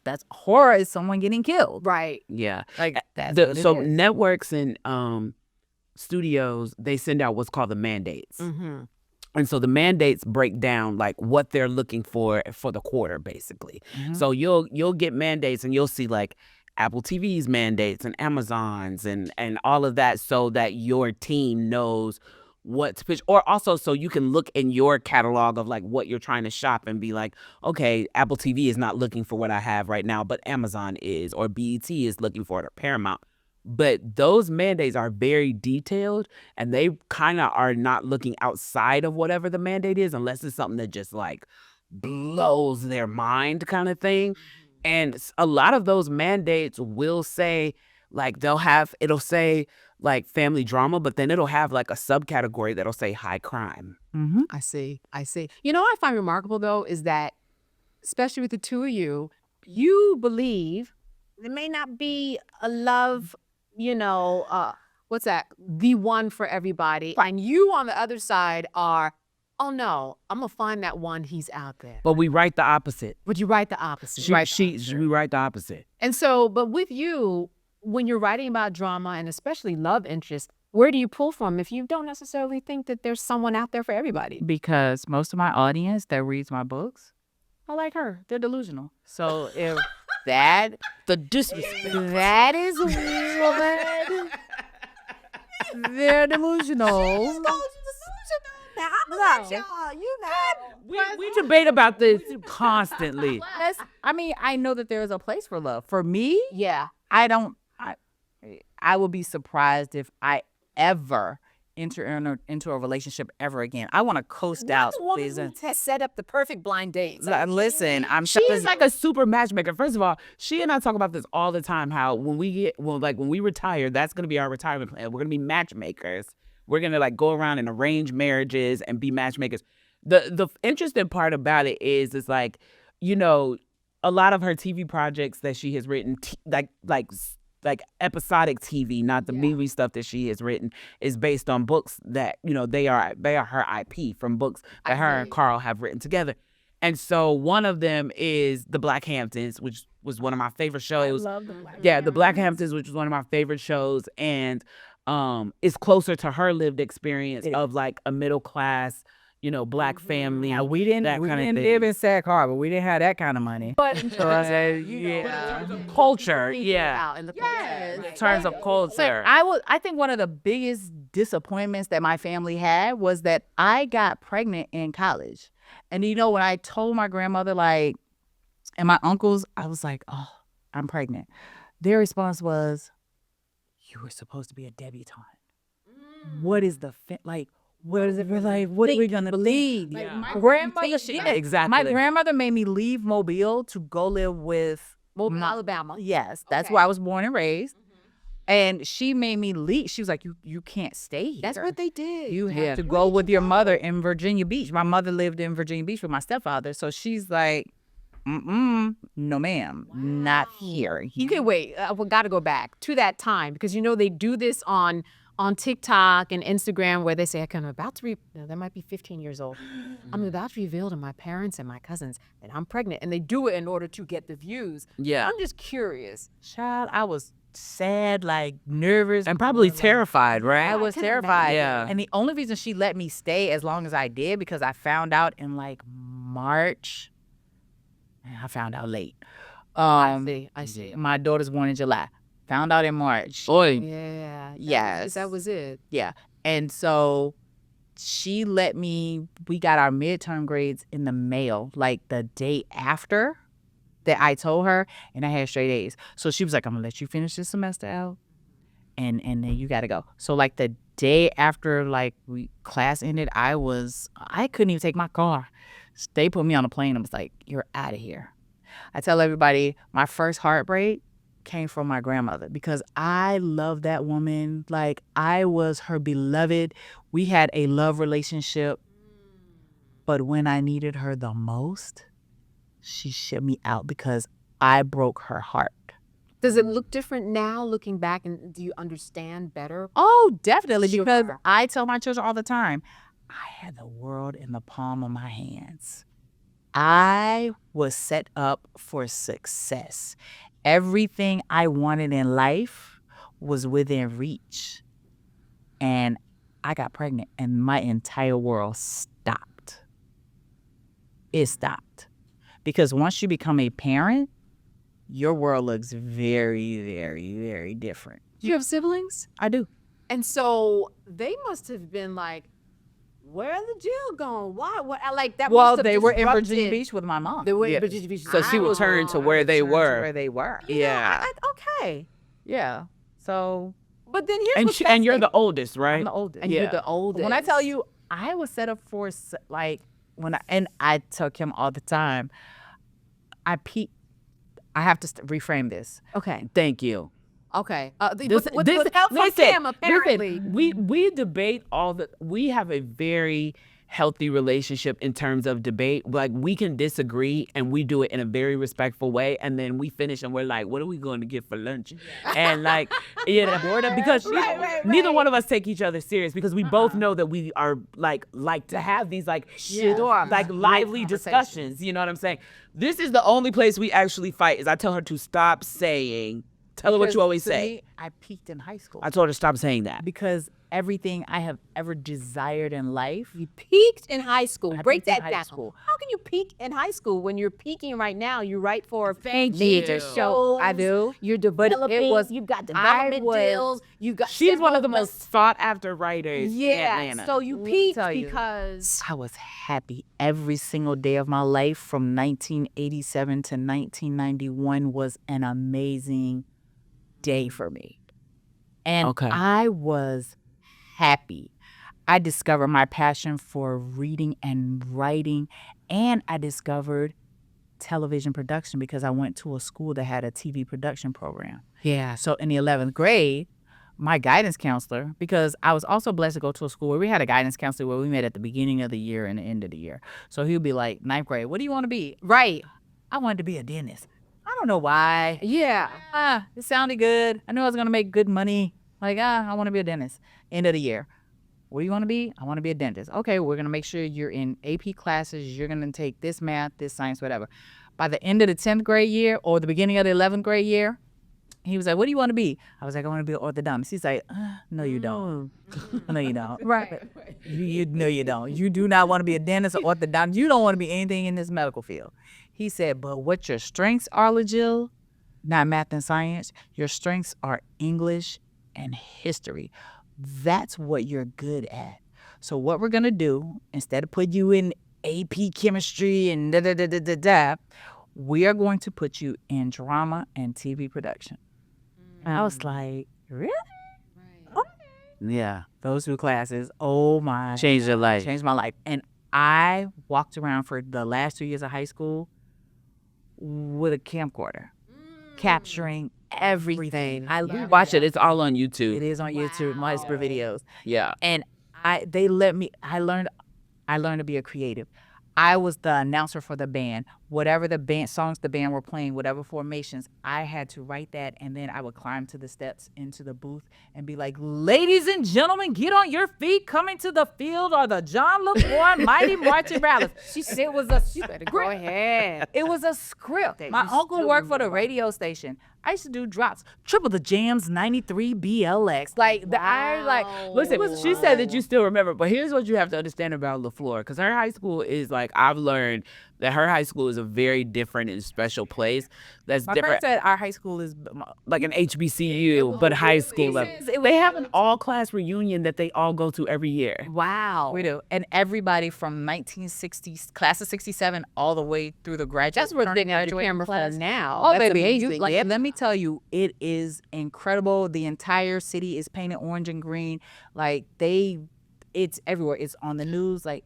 that's horror is someone getting killed. right. Yeah. Like that's what it So is. networks and studios, they send out what's called the mandates. Mm-hmm. And so the mandates break down like what they're looking for the quarter, basically. Mhm. So you'll get mandates and you'll see like Apple TV's mandates and Amazon's and all of that, so that your team knows what to pitch, or also so you can look in your catalog of like what you're trying to shop and be like, okay, Apple TV is not looking for what I have right now, but Amazon is, or BET is looking for it, or Paramount. But those mandates are very detailed, and they kind of are not looking outside of whatever the mandate is, unless it's something that just like blows their mind kind of thing. And a lot of those mandates will say, like, it'll say like family drama, but then it'll have like a subcategory that'll say high crime. Mhm. I see. You know what I find remarkable, though, is that, especially with the two of you, you believe there may not be a love, what's that? The one for everybody. And you on the other side are, oh no, I'm going to find that one, he's out there. But we write the opposite. But you write the opposite. We write the opposite. And so, but with you, when you're writing about drama and especially love interest, where do you pull from if you don't necessarily think that there's someone out there for everybody? Because most of my audience that reads my books are like her. They're delusional. So if The disrespect. that is a woman, they're delusional. We debate about this constantly. I mean, I know that there is a place for love. For me, Yeah. I will be surprised if I ever enter into a relationship ever again. I want to coast out. Please. Has set up the perfect blind date. Listen, I'm She is like a super matchmaker. First of all, she and I talk about this all the time, how when we retire, that's going to be our retirement plan. We're going to be matchmakers. We're going to like go around and arrange marriages and be matchmakers. The interesting part about it is like, a lot of her TV projects that she has written, like episodic TV, not the movie stuff that she has written, is based on books that, they are her IP from books that her and Carl have written together. And so one of them is The Blackhamptons, which was one of my favorite shows. I love the black. Yeah, The Blackhamptons, which was one of my favorite shows, and it's closer to her lived experience of like a middle class, black family. Yeah, we didn't live in Sag Harbor. We didn't have that kind of money. But Culture, yeah. out in the Yes. In terms of culture. I think one of the biggest disappointments that my family had was that I got pregnant in college. And when I told my grandmother, like, and my uncles, I was like, oh, I'm pregnant. Their response was, you were supposed to be a debutante. What is the what is it like? What are we gonna believe? Yeah. My grandmother, Exactly. My grandmother made me leave Mobile to go live with Mobile, Alabama. Yes, that's Okay. where I was born and raised. And she made me leave. She was like, you can't stay here. That's what they did. You have to go with your mother in Virginia Beach. My mother lived in Virginia Beach with my stepfather. So she's like, no ma'am, not here. You can wait. We got to go back to that time because they do this on TikTok and Instagram where they say, I'm about to that might be 15 years old. I'm about to reveal to my parents and my cousins that I'm pregnant, and they do it in order to get the views. Yeah. I'm just curious. Child, I was sad, like nervous. And probably terrified, right? I was can terrified. Yeah. And the only reason she let me stay as long as I did because I found out in like March. I found out late. I see. My daughter's born in July. Found out in March. Boy. Yeah. Yes. That was it. Yeah. And so she let me, we got our midterm grades in the mail, like the day after that I told her, and I had straight A's. So she was like, I'm gonna let you finish this semester out and then you gotta go. So like the day after class ended, I couldn't even take my car. They put me on a plane and was like, you're out of here. I tell everybody my first heartbreak came from my grandmother because I love that woman. Like, I was her beloved. We had a love relationship. But when I needed her the most, she shipped me out because I broke her heart. Does it look different now looking back, and do you understand better? Oh, definitely. Sure. Because I tell my children all the time, I had the world in the palm of my hands. I was set up for success. Everything I wanted in life was within reach. And I got pregnant and my entire world stopped. It stopped. Because once you become a parent, your world looks very, very, very different. Do you have siblings? I do. And so they must have been like, where's LaJill going? Why? What? Like that. Well, must have they were in disrupted- Virginia Beach with my mom. They were Yeah. in Virginia Beach. So she was turned to where they Turned to were. Where they were. Yeah. Okay. Yeah. So But then here's And what's and you're the fascinating. oldest, right? I'm the oldest. And you're Yeah. the oldest. When I tell you, I was set up for like and I tell Kim all the time, I have to reframe this. okay, Thank you. okay. This- With this- help from listen, Kim, apparently. we debate we have a very healthy relationship in terms of debate. Like, we can disagree and we do it in a very respectful way, and then we finish and we're like, what are we going to get for lunch? And like, because neither one of us take each other serious, because we both know that we are like to have these like lively discussions. You know what I'm saying? This is the only place we actually fight. Is I tell her to stop saying. Tell her what you always To say. me, I peaked in high school I told her to stop saying that. because everything I have ever desired in life. You peaked in high school. I Break peaked in that high down. school. How can you peak in high school when you're peaking right now? You write for Thank major you. shows. I do. You're developing. was- You've got I development was- deals. You got. She's one of the several- most sought after writers in Yeah. Atlanta. So you Let me peaked tell you. because. I was happy every single day of my life. From 1987 to 1991 was an amazing day for me. And Okay. I was happy. I discovered my passion for reading and writing, and I discovered television production because I went to a school that had a TV production program. Yeah. So in the 11th grade, my guidance counselor, because I was also blessed to go to a school where we had a guidance counselor where we met at the beginning of the year and the end of the year. So he would be like, 9th grade, what do you want to be? Right. I wanted to be a dentist. I don't know why. Yeah. It sounded good. I knew I was going to make good money. Like, I want to be a dentist. End of the year. What do you want to be? I want to be a dentist. Okay, we're going to make sure you're in AP classes. You're going to take this math, this science, whatever. By the end of the 10th grade year or the beginning of the 11th grade year, he was like, what do you want to be? I was like, I want to be an orthodontist. He's like, no, you don't. No, you don't. Right. No, you don't. You do not want to be a dentist or orthodontist. You don't want to be anything in this medical field. He said, but what your strengths are, LaJill, not math and science, your strengths are English and history. That's what you're good at. So what we're going to do, instead of put you in AP chemistry and da-da-da-da-da-da, we are going to put you in drama and TV production. I was like, really? Yeah. Those two classes, oh my. Changed your life. Changed my life. And I walked around for the last 2 years of high school with a camcorder, capturing everything. I learned Watch it. It's all on YouTube. It is on YouTube, my videos. Yeah. And I learned to be a creative. I was the announcer for the band. Whatever the band songs the band were playing, whatever formations, I had to write that, and then I would climb to the steps into the booth and be like, ladies and gentlemen, get on your feet. Coming to the field are the John LaFoy Mighty Marching Rallies. She said it was a script. Go ahead. It was a script. My uncle worked for the radio station. I used to do drops. Triple the Jams 93 BLX. Listen, she said that you still remember, but here's what you have to understand about LaFleur, because her high school is like, I've learned that her high school is a very different and special place. That's My different. friend said our high school is Like an HBCU, but high school level. They have an all-class reunion that they all go to every year. Wow. we do. And everybody from 1960s, class of 67, all the way through the graduate. That's where they're going to graduating camera class. for now. Oh, That's baby, amazing. let me tell you, it is incredible. The entire city is painted orange and green. Like it's everywhere. It's on the news. Like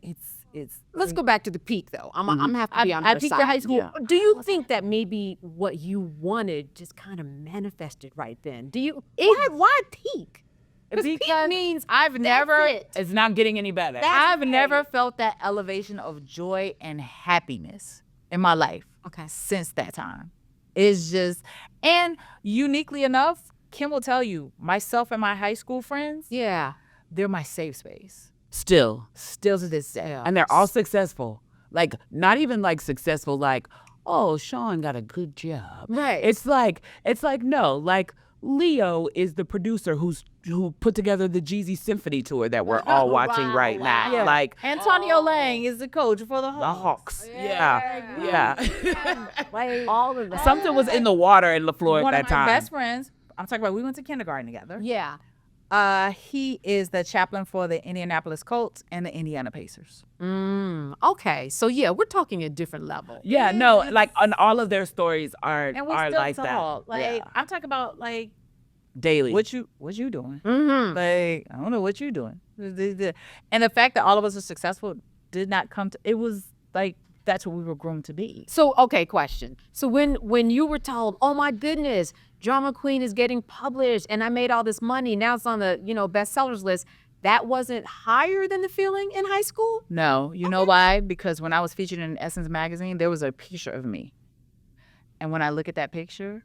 Let's go back to the peak, though. I'm gonna have to be on I her peaked side. in high school. Yeah. Do you think that maybe what you wanted just kind of manifested right then? Do you? Why peak? Because peak means I've never it. It's not getting any better. I've never felt that elevation of joy and happiness in my life Okay. since that time. It's just, and uniquely enough, Kim will tell you, myself and my high school friends, Yeah. they're my safe space. Still. Still to this day. And they're all successful. Like, not even like successful, like, oh, Sean got a good job. Right. It's like no, like Leo is the producer who put together the Jeezy Symphony tour that we're all watching right now. Yeah. Like Antonio Lang is the coach for the the Hawks. Hawks. Yeah. Like all of that. Something was in the water in LaFleur One at of that my time. best friends, I'm talking about, we went to kindergarten together. Yeah. He is the chaplain for the Indianapolis Colts and the Indiana Pacers. Okay. So yeah, we're talking a different level. Yeah, no, like on all of their stories are And we still like talk. that. Like, Yeah. I'm talking about, like, Daily. what you doing? Mm-hmm. Like, I don't know what you doing. And the fact that all of us are successful did not come to, it was like, that's what we were groomed to be. So okay, question. So when you were told, oh my goodness, Drama Queen is getting published, and I made all this money, now it's on the bestsellers list. That wasn't higher than the feeling in high school? No, you know why? Because when I was featured in Essence magazine, there was a picture of me. And when I look at that picture,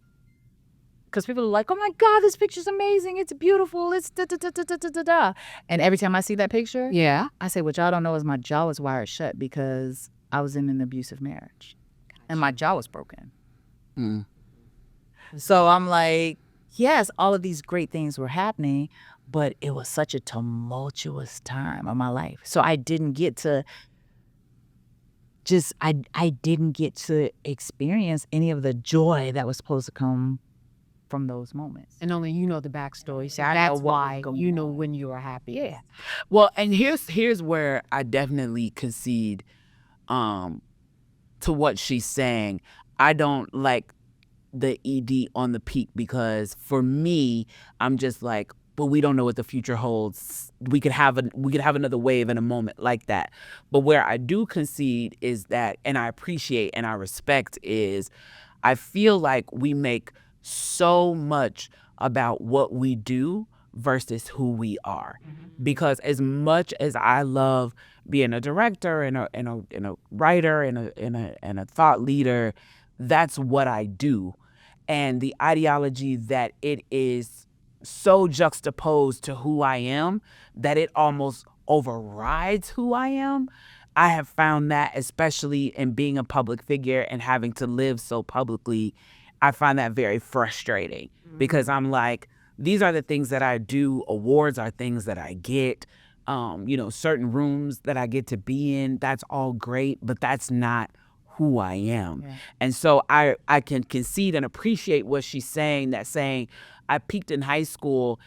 because people are like, oh my God, this picture's amazing. It's beautiful. It's da da da da da da da da. And every time I see that picture, Yeah. I say, what y'all don't know is my jaw was wired shut because I was in an abusive marriage. And my jaw was broken. So I'm like, yes, all of these great things were happening, but it was such a tumultuous time of my life. So I didn't get to I didn't get to experience any of the joy that was supposed to come from those moments. And only you know the backstory. So I know that's what was why going you know on. when you were happy. Yeah. Well, and here's where I definitely concede to what she's saying. I don't like the ED on the peak because for me, I'm just like, but we don't know what the future holds. We could have another wave in a moment like that. But where I do concede is that, and I appreciate and I respect, is I feel like we make so much about what we do versus who we are. Because as much as I love being a director and a writer and a thought leader, that's what I do. And the ideology that it is so juxtaposed to who I am that it almost overrides who I am. I have found that, especially in being a public figure and having to live so publicly, I find that very frustrating because I'm like, these are the things that I do. Awards are things that I get. Certain rooms that I get to be in, that's all great, but that's not who I am. Yeah. And so I can concede and appreciate what she's saying, that saying I peaked in high school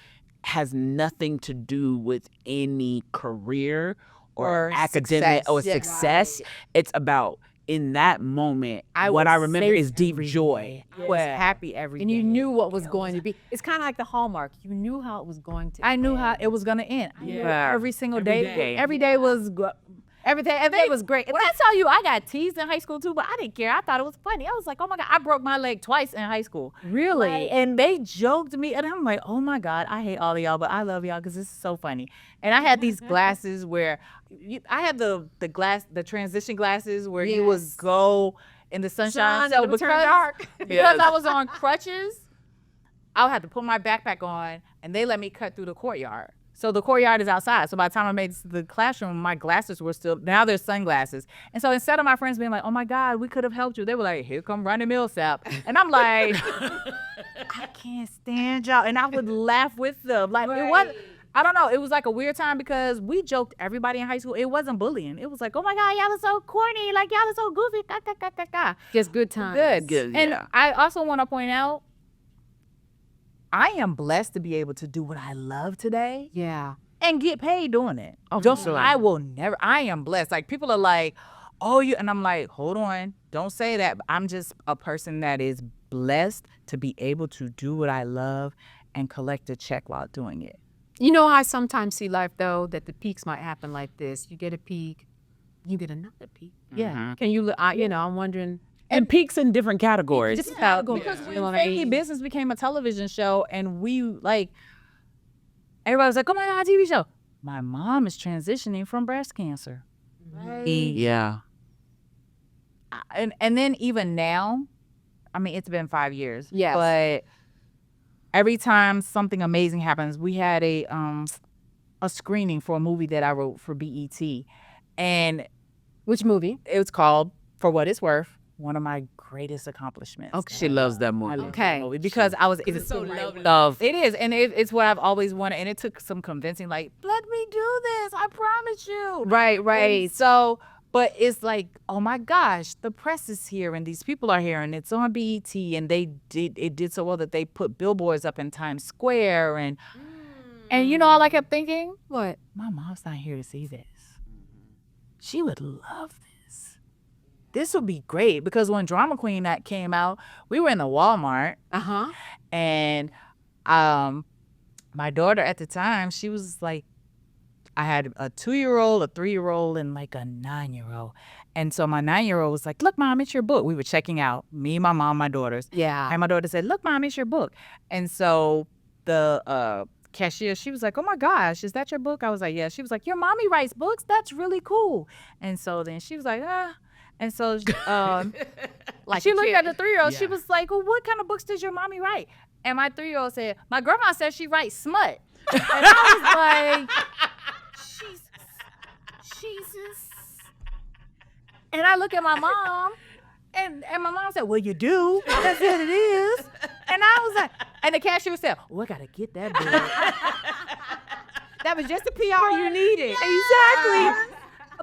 has nothing to do with any career or academic success. or Yeah. success. It's about, in that moment, I what was I remember safe is deep every joy. day. I was happy every day. And you knew what was going to be. It's kind of like the Hallmark. You knew how it was going to I knew end. how it was gonna end. I knew Yeah. every single Every day. day. Every day was every day was great. When I tell you, I got teased in high school too, but I didn't care. I thought it was funny. I was like, oh my God, I broke my leg twice in high school. Really? Like, and they joked me, and I'm like, oh my God, I hate all of y'all, but I love y'all because this is so funny. And I had these glasses where I had the transition glasses where you would Yes. go in the sunshine. Sun, it would turn dark. Because Yes. I was on crutches, I would have to put my backpack on, and they let me cut through the courtyard. So the courtyard is outside. So by the time I made it to the classroom, my glasses were still, now they're sunglasses. And so instead of my friends being like, oh my God, we could have helped you, they were like, here come Ronnie Millsap. And I'm like, I can't stand y'all. And I would laugh with them. Like, it was, I don't know, it was like a weird time because we joked everybody in high school. It wasn't bullying. It was like, oh my God, y'all are so corny. Like, y'all are so goofy. Ka, ka, ka, ka, ka. Just good times. Good, And yeah. I also want to point out, I am blessed to be able to do what I love today Yeah. and get paid doing it. Oh, Don't, sure. I will never, I am blessed. Like, people are like, oh, you, and I'm like, hold on, don't say that. I'm just a person that is blessed to be able to do what I love and collect a check while doing it. You know, I sometimes see life, though, that the peaks might happen like this. You get a peak, You get another peek. Yeah. Can you? I'm wondering. And peaks in different categories. Just about Because when Family Business became a television show, and we everybody was like, "Oh my God, TV show!" My mom is transitioning from breast cancer. Right. Yeah. And then even now, I mean, it's been 5 years. Yes. But every time something amazing happens, we had a screening for a movie that I wrote for BET, and Which movie? it was called For What It's Worth. One of my greatest accomplishments. Okay. She loves that movie. I love Okay. that movie because I was. It's so Love. It is, and it's what I've always wanted. And it took some convincing. Like, let me do this. I promise you. Right. And so, but it's like, oh my gosh, the press is here, and these people are here, and it's on BET, and it did so well that they put billboards up in Times Square, and all I kept thinking, What? my mom's not here to see this. She would love this. This would be great, because when Drama Queen that came out, we were in the Walmart, and my daughter at the time, she was like, I had a 2-year-old, a 3-year-old, and like a 9-year-old. And so my 9-year-old was like, "Look, Mom, it's your book." We were checking out, me, my mom, my daughters. Yeah. And my daughter said, "Look, Mom, it's your book." And so the cashier, she was like, "Oh my gosh, is that your book?" I was like, "Yeah." She was like, "Your mommy writes books? That's really cool." And so then she was like, "Ah." And so Like she a looked kid. at the 3-year-old. She Yeah. was like, "Well, what kind of books does your mommy write?" And my 3-year-old said, "My grandma says she writes smut." And I was like, Jesus. And I look at my mom, and my mom said, "Well, you do. That's what it is." And I was like, and the cashier said, "Oh, I gotta get that book." That was just the PR you needed. Exactly.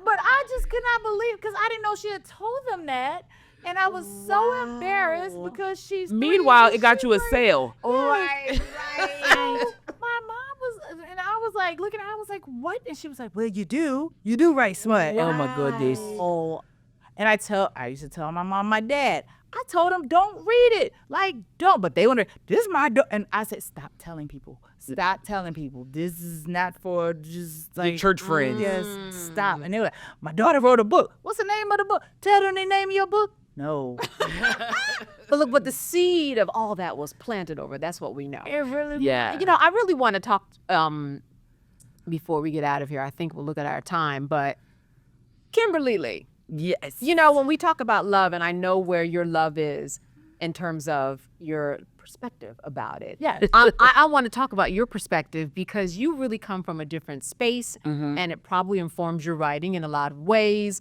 But I just could not believe, because I didn't know she had told them that. And I was so embarrassed because she's Meanwhile, 3, it got you a she's sale. Right. So my mom was, and I was like looking at her, I was like, "What?" And she was like, "Well, you do write smut." Oh my goodness. Oh, and I used to tell my mom, my dad, I told them, don't read it. Like, don't. But they wonder, this is my and I said, stop telling people. Stop telling people. This is not for just like Your church friends. Yes, stop. And they were like, my daughter wrote a book. What's the name of the book? Tell them the name of your book. No. But look, but the seed of all that was planted over. That's what we know. It really Yeah. I really want to talk before we get out of here. I think we'll look at our time, but Kimberly Lee, Yes. when we talk about love, and I know where your love is in terms of your perspective about it. Yeah. I want to talk about your perspective, because you really come from a different space, and it probably informs your writing in a lot of ways.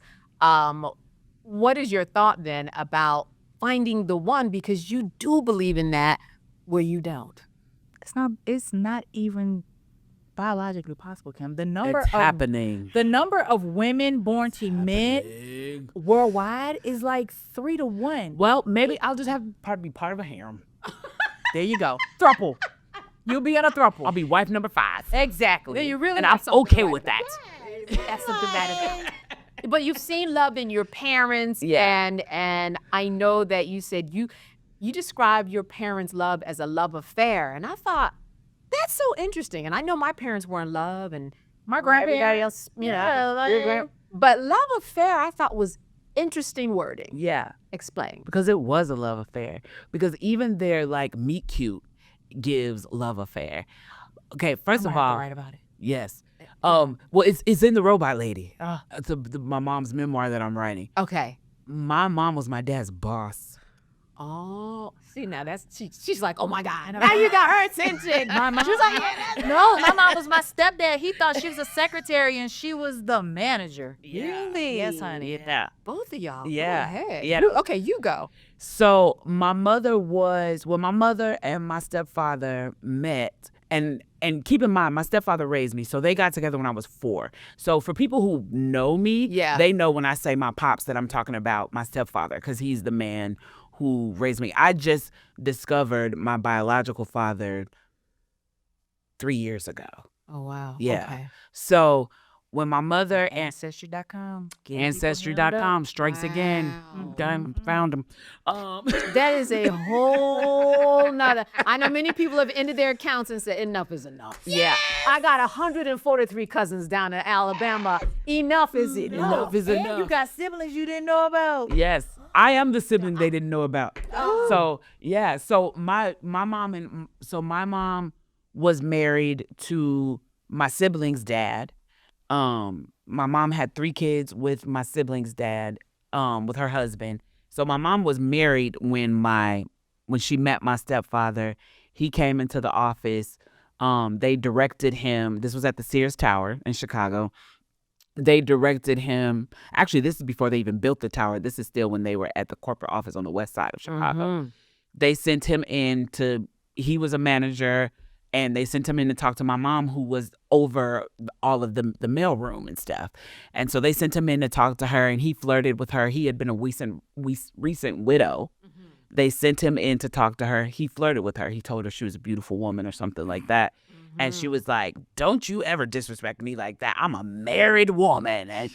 What is your thought then about finding the one, because you do believe in that where you don't? It's not even biologically possible, Kim. It's happening. The number of women born to men worldwide is like 3 to 1. Well, maybe I'll just be part of a harem. There you go. Thruple. You'll be in a thruple. I'll be wife number 5. Exactly. Then you really And have I'm something okay right with that. That's something bad. But you've seen love in your parents, Yeah. and I know that you said you described your parents' love as a love affair, and I thought that's so interesting. And I know my parents were in love, and My grandparents. everybody else, Yeah, like- your but love affair, I thought was interesting wording. Yeah. Explain. Because it was a love affair. Because even their like meet cute gives love affair. Okay, first of all, write about it. yes. Well, it's in The Robot Lady. Ah. It's my mom's memoir that I'm writing. Okay. My mom was my dad's boss. Oh, see now she's like, oh my God, now you got her attention. My mom, She was like, yeah, that's no, my mom was my stepdad. He thought she was a secretary and she was the manager. Really? Yes, honey. Yeah. both of y'all. Yeah. Go ahead. Yeah. Okay, you go. So my mother and my stepfather met, and keep in mind, my stepfather raised me, so they got together when I was 4. So for people who know me, Yeah. they know when I say my pops that I'm talking about my stepfather, because he's the man who raised me. I just discovered my biological father 3 years ago. Oh wow. Yeah. Okay. So when my mother and Ancestry.com. Ancestry.com strikes again. Done, found them. That is a whole nother. I know many people have ended their accounts and said, enough is enough. Yeah. I got 143 cousins down in Alabama. Enough is enough. Enough is And enough. you got siblings you didn't know about. Yes, I am the sibling they didn't know about. So yeah, so my mom was married to my sibling's dad. My mom had 3 kids with my sibling's dad, with her husband. So my mom was married when she met my stepfather. He came into the office. They directed him. This was at the Sears Tower in Chicago. They directed him. Actually, this is before they even built the tower. This is still when they were at the corporate office on the west side of Chicago. They sent him in he was a manager, and they sent him in to talk to my mom, who was over all of the mailroom and stuff. And so they sent him in to talk to her, and he flirted with her. He had been a recent widow. They sent him in to talk to her. He flirted with her. He told her she was a beautiful woman or something like that. And she was like, don't you ever disrespect me like that. I'm a married woman. And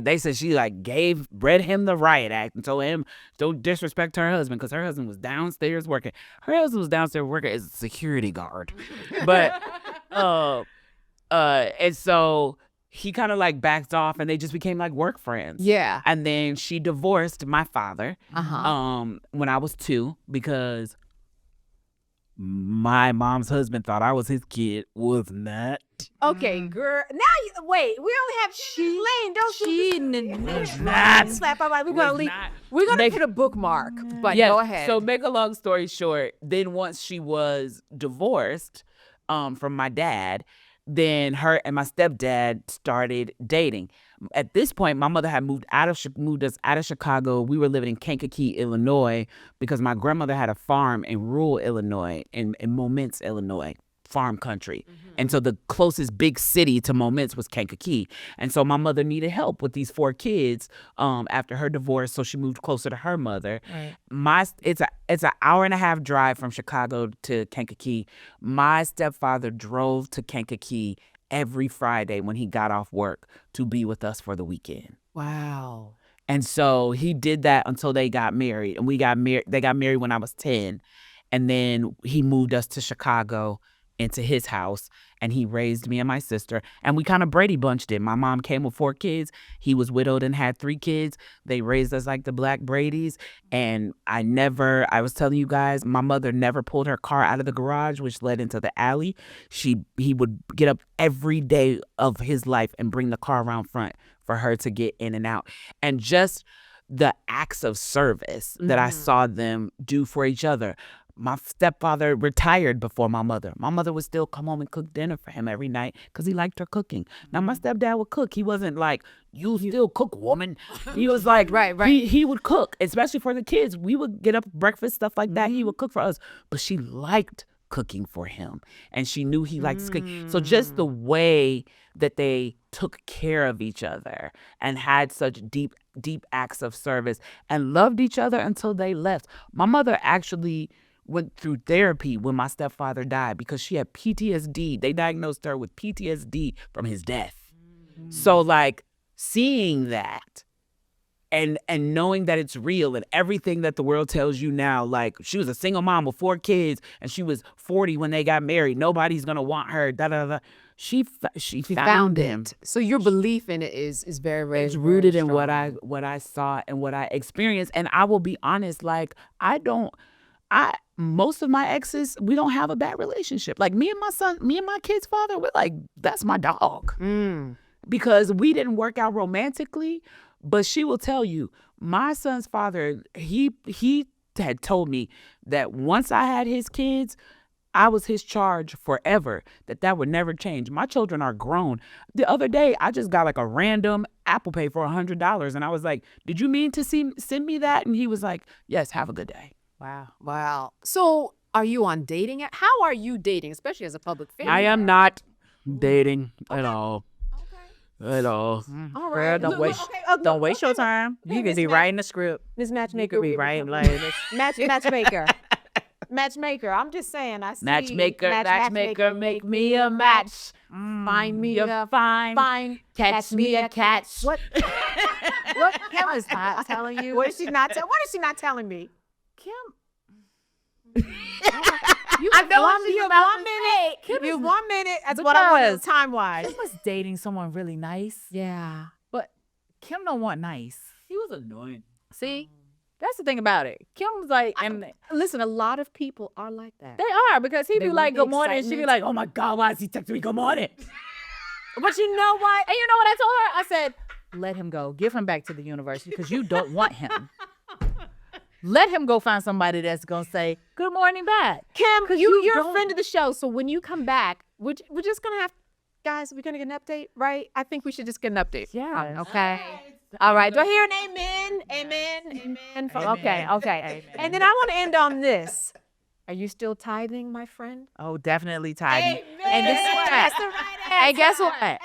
they said she read him the riot act and told him don't disrespect her husband, because her husband was downstairs working. Her husband was downstairs working as a security guard. But, and so he kind of backed off, and they just became work friends. Yeah. And then she divorced my father when I was 2, because my mom's husband thought I was his kid. Was not. Okay, girl. Now, wait. We only have Lane. Don't She not. slap our We're gonna put a bookmark. But Yes, go ahead. So make a long story short, then once she was divorced from my dad, then her and my stepdad started dating. At this point, my mother had moved us out of Chicago. We were living in Kankakee, Illinois, because my grandmother had a farm in rural Illinois, in Momence, Illinois, farm country. And so the closest big city to Momence was Kankakee. And so my mother needed help with these 4 kids after her divorce, so she moved closer to her mother. Right. It's an hour and a half drive from Chicago to Kankakee. My stepfather drove to Kankakee every Friday when he got off work to be with us for the weekend. Wow. And so he did that until they got married. And they got married when I was 10. And then he moved us to Chicago into his house, and he raised me and my sister, and we kind of Brady Bunched it. My mom came with 4 kids. He was widowed and had 3 kids. They raised us like the Black Bradys. And I was telling you guys, my mother never pulled her car out of the garage, which led into the alley. He would get up every day of his life and bring the car around front for her to get in and out. And just the acts of service that I saw them do for each other. My stepfather retired before my mother. My mother would still come home and cook dinner for him every night because he liked her cooking. Now, my stepdad would cook. He wasn't like, you still cook, woman. He was like, right. He would cook, especially for the kids. We would get up breakfast, stuff like that. He would cook for us. But she liked cooking for him, and she knew he liked to cook. So just the way that they took care of each other and had such deep acts of service and loved each other until they left. My mother actually went through therapy when my stepfather died because she had PTSD. They diagnosed her with PTSD from his death. So seeing that and knowing that it's real and everything that the world tells you now, she was a single mom with 4 kids and she was 40 when they got married. Nobody's going to want her. She found him. So your belief in it is very, very It's rooted very in strong. what I saw and what I experienced. And I will be honest, most of my exes, we don't have a bad relationship. Me and my kid's father, we're that's my dog. Because we didn't work out romantically, but she will tell you, my son's father, he had told me that once I had his kids, I was his charge forever, that would never change. My children are grown. The other day, I just got a random Apple Pay for $100. And I was like, did you mean to send me that? And he was like, yes, have a good day. Wow. So are you on dating? How are you dating, especially as a public figure? I am not dating at all. At all. All Girl, right. don't waste your time. You can be writing the script. Ms. You Matchmaker. could be writing like this. Matchmaker. Matchmaker. I'm just saying. I see. Matchmaker, make me a match. Find me a fine. catch me a catch. What? What Kim is not telling you? What is she not? What is she not telling me? Kim. I know what you 1 minute. Kim You is- 1 minute. That's what I want Because time wise. Kim was dating someone really nice, Yeah. but Kim don't want nice. He was annoying. See, that's the thing about it. Kim was like, and Listen, a lot of people are like that. they are because he'd They be want like, the "Good morning," and she'd be excitement. like, "Oh my God, why is he texting me good morning?" But you know what? And you know what I told her? I said, "Let him go. Give him back to the university because you don't want him. Let him go find somebody that's gonna say good morning back." Kim, you you're a don't- friend of the show, so when you come back, we're just gonna have, guys, we're gonna get an update, right? I think we should just get an update. Yes. Okay. All right. Do I hear an amen? Amen. Okay. Okay. And then I want to end on this. Are you still tithing, my friend? Oh, definitely tithing. Amen. And this is what? That's the right And guess answer. what? Amen.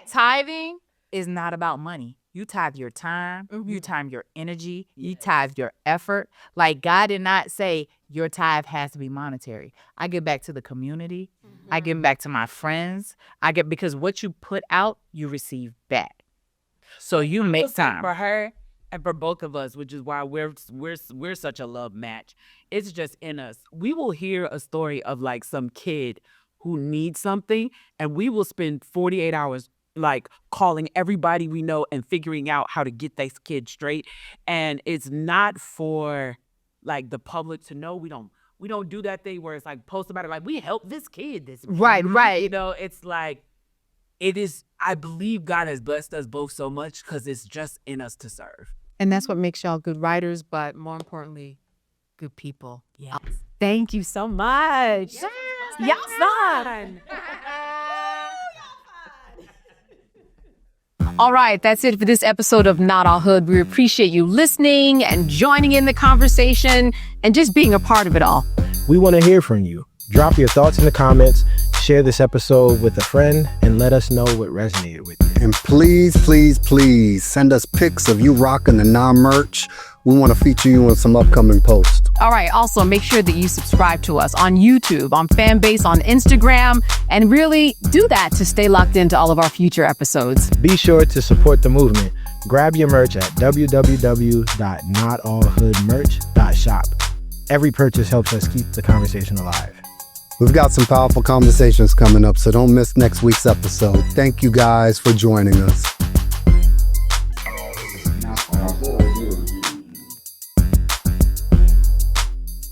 Tithing is not about money. You tithe your time, you tithe your energy, you tithe your effort. Like God did not say your tithe has to be monetary. I give back to the community. I give back to my friends. Because what you put out, you receive back. So you make time. For her and for both of us, which is why we're such a love match. It's just in us. We will hear a story of like some kid who needs something, and we will spend 48 hours like calling everybody we know and figuring out how to get this kid straight. And it's not for like the public to know. We don't do that thing where it's like post about it like we helped this kid this week. Right. You know, it's like it is. I believe God has blessed us both so much because it's just in us to serve. And that's what makes y'all good writers, but more importantly, good people. Yes. Thank you so much. Y'all fun. All right, that's it for this episode of Not All Hood. We appreciate you listening and joining in the conversation and just being a part of it all. We want to hear from you. Drop your thoughts in the comments, share this episode with a friend, and let us know what resonated with you. And please, please, please send us pics of you rocking the non-merch. We want to feature you on some upcoming posts. All right, also make sure that you subscribe to us on YouTube, on Fanbase, on Instagram, and really do that to stay locked into all of our future episodes. Be sure to support the movement. Grab your merch at www.notallhoodmerch.shop. Every purchase helps us keep the conversation alive. We've got some powerful conversations coming up, so don't miss next week's episode. Thank you guys for joining us.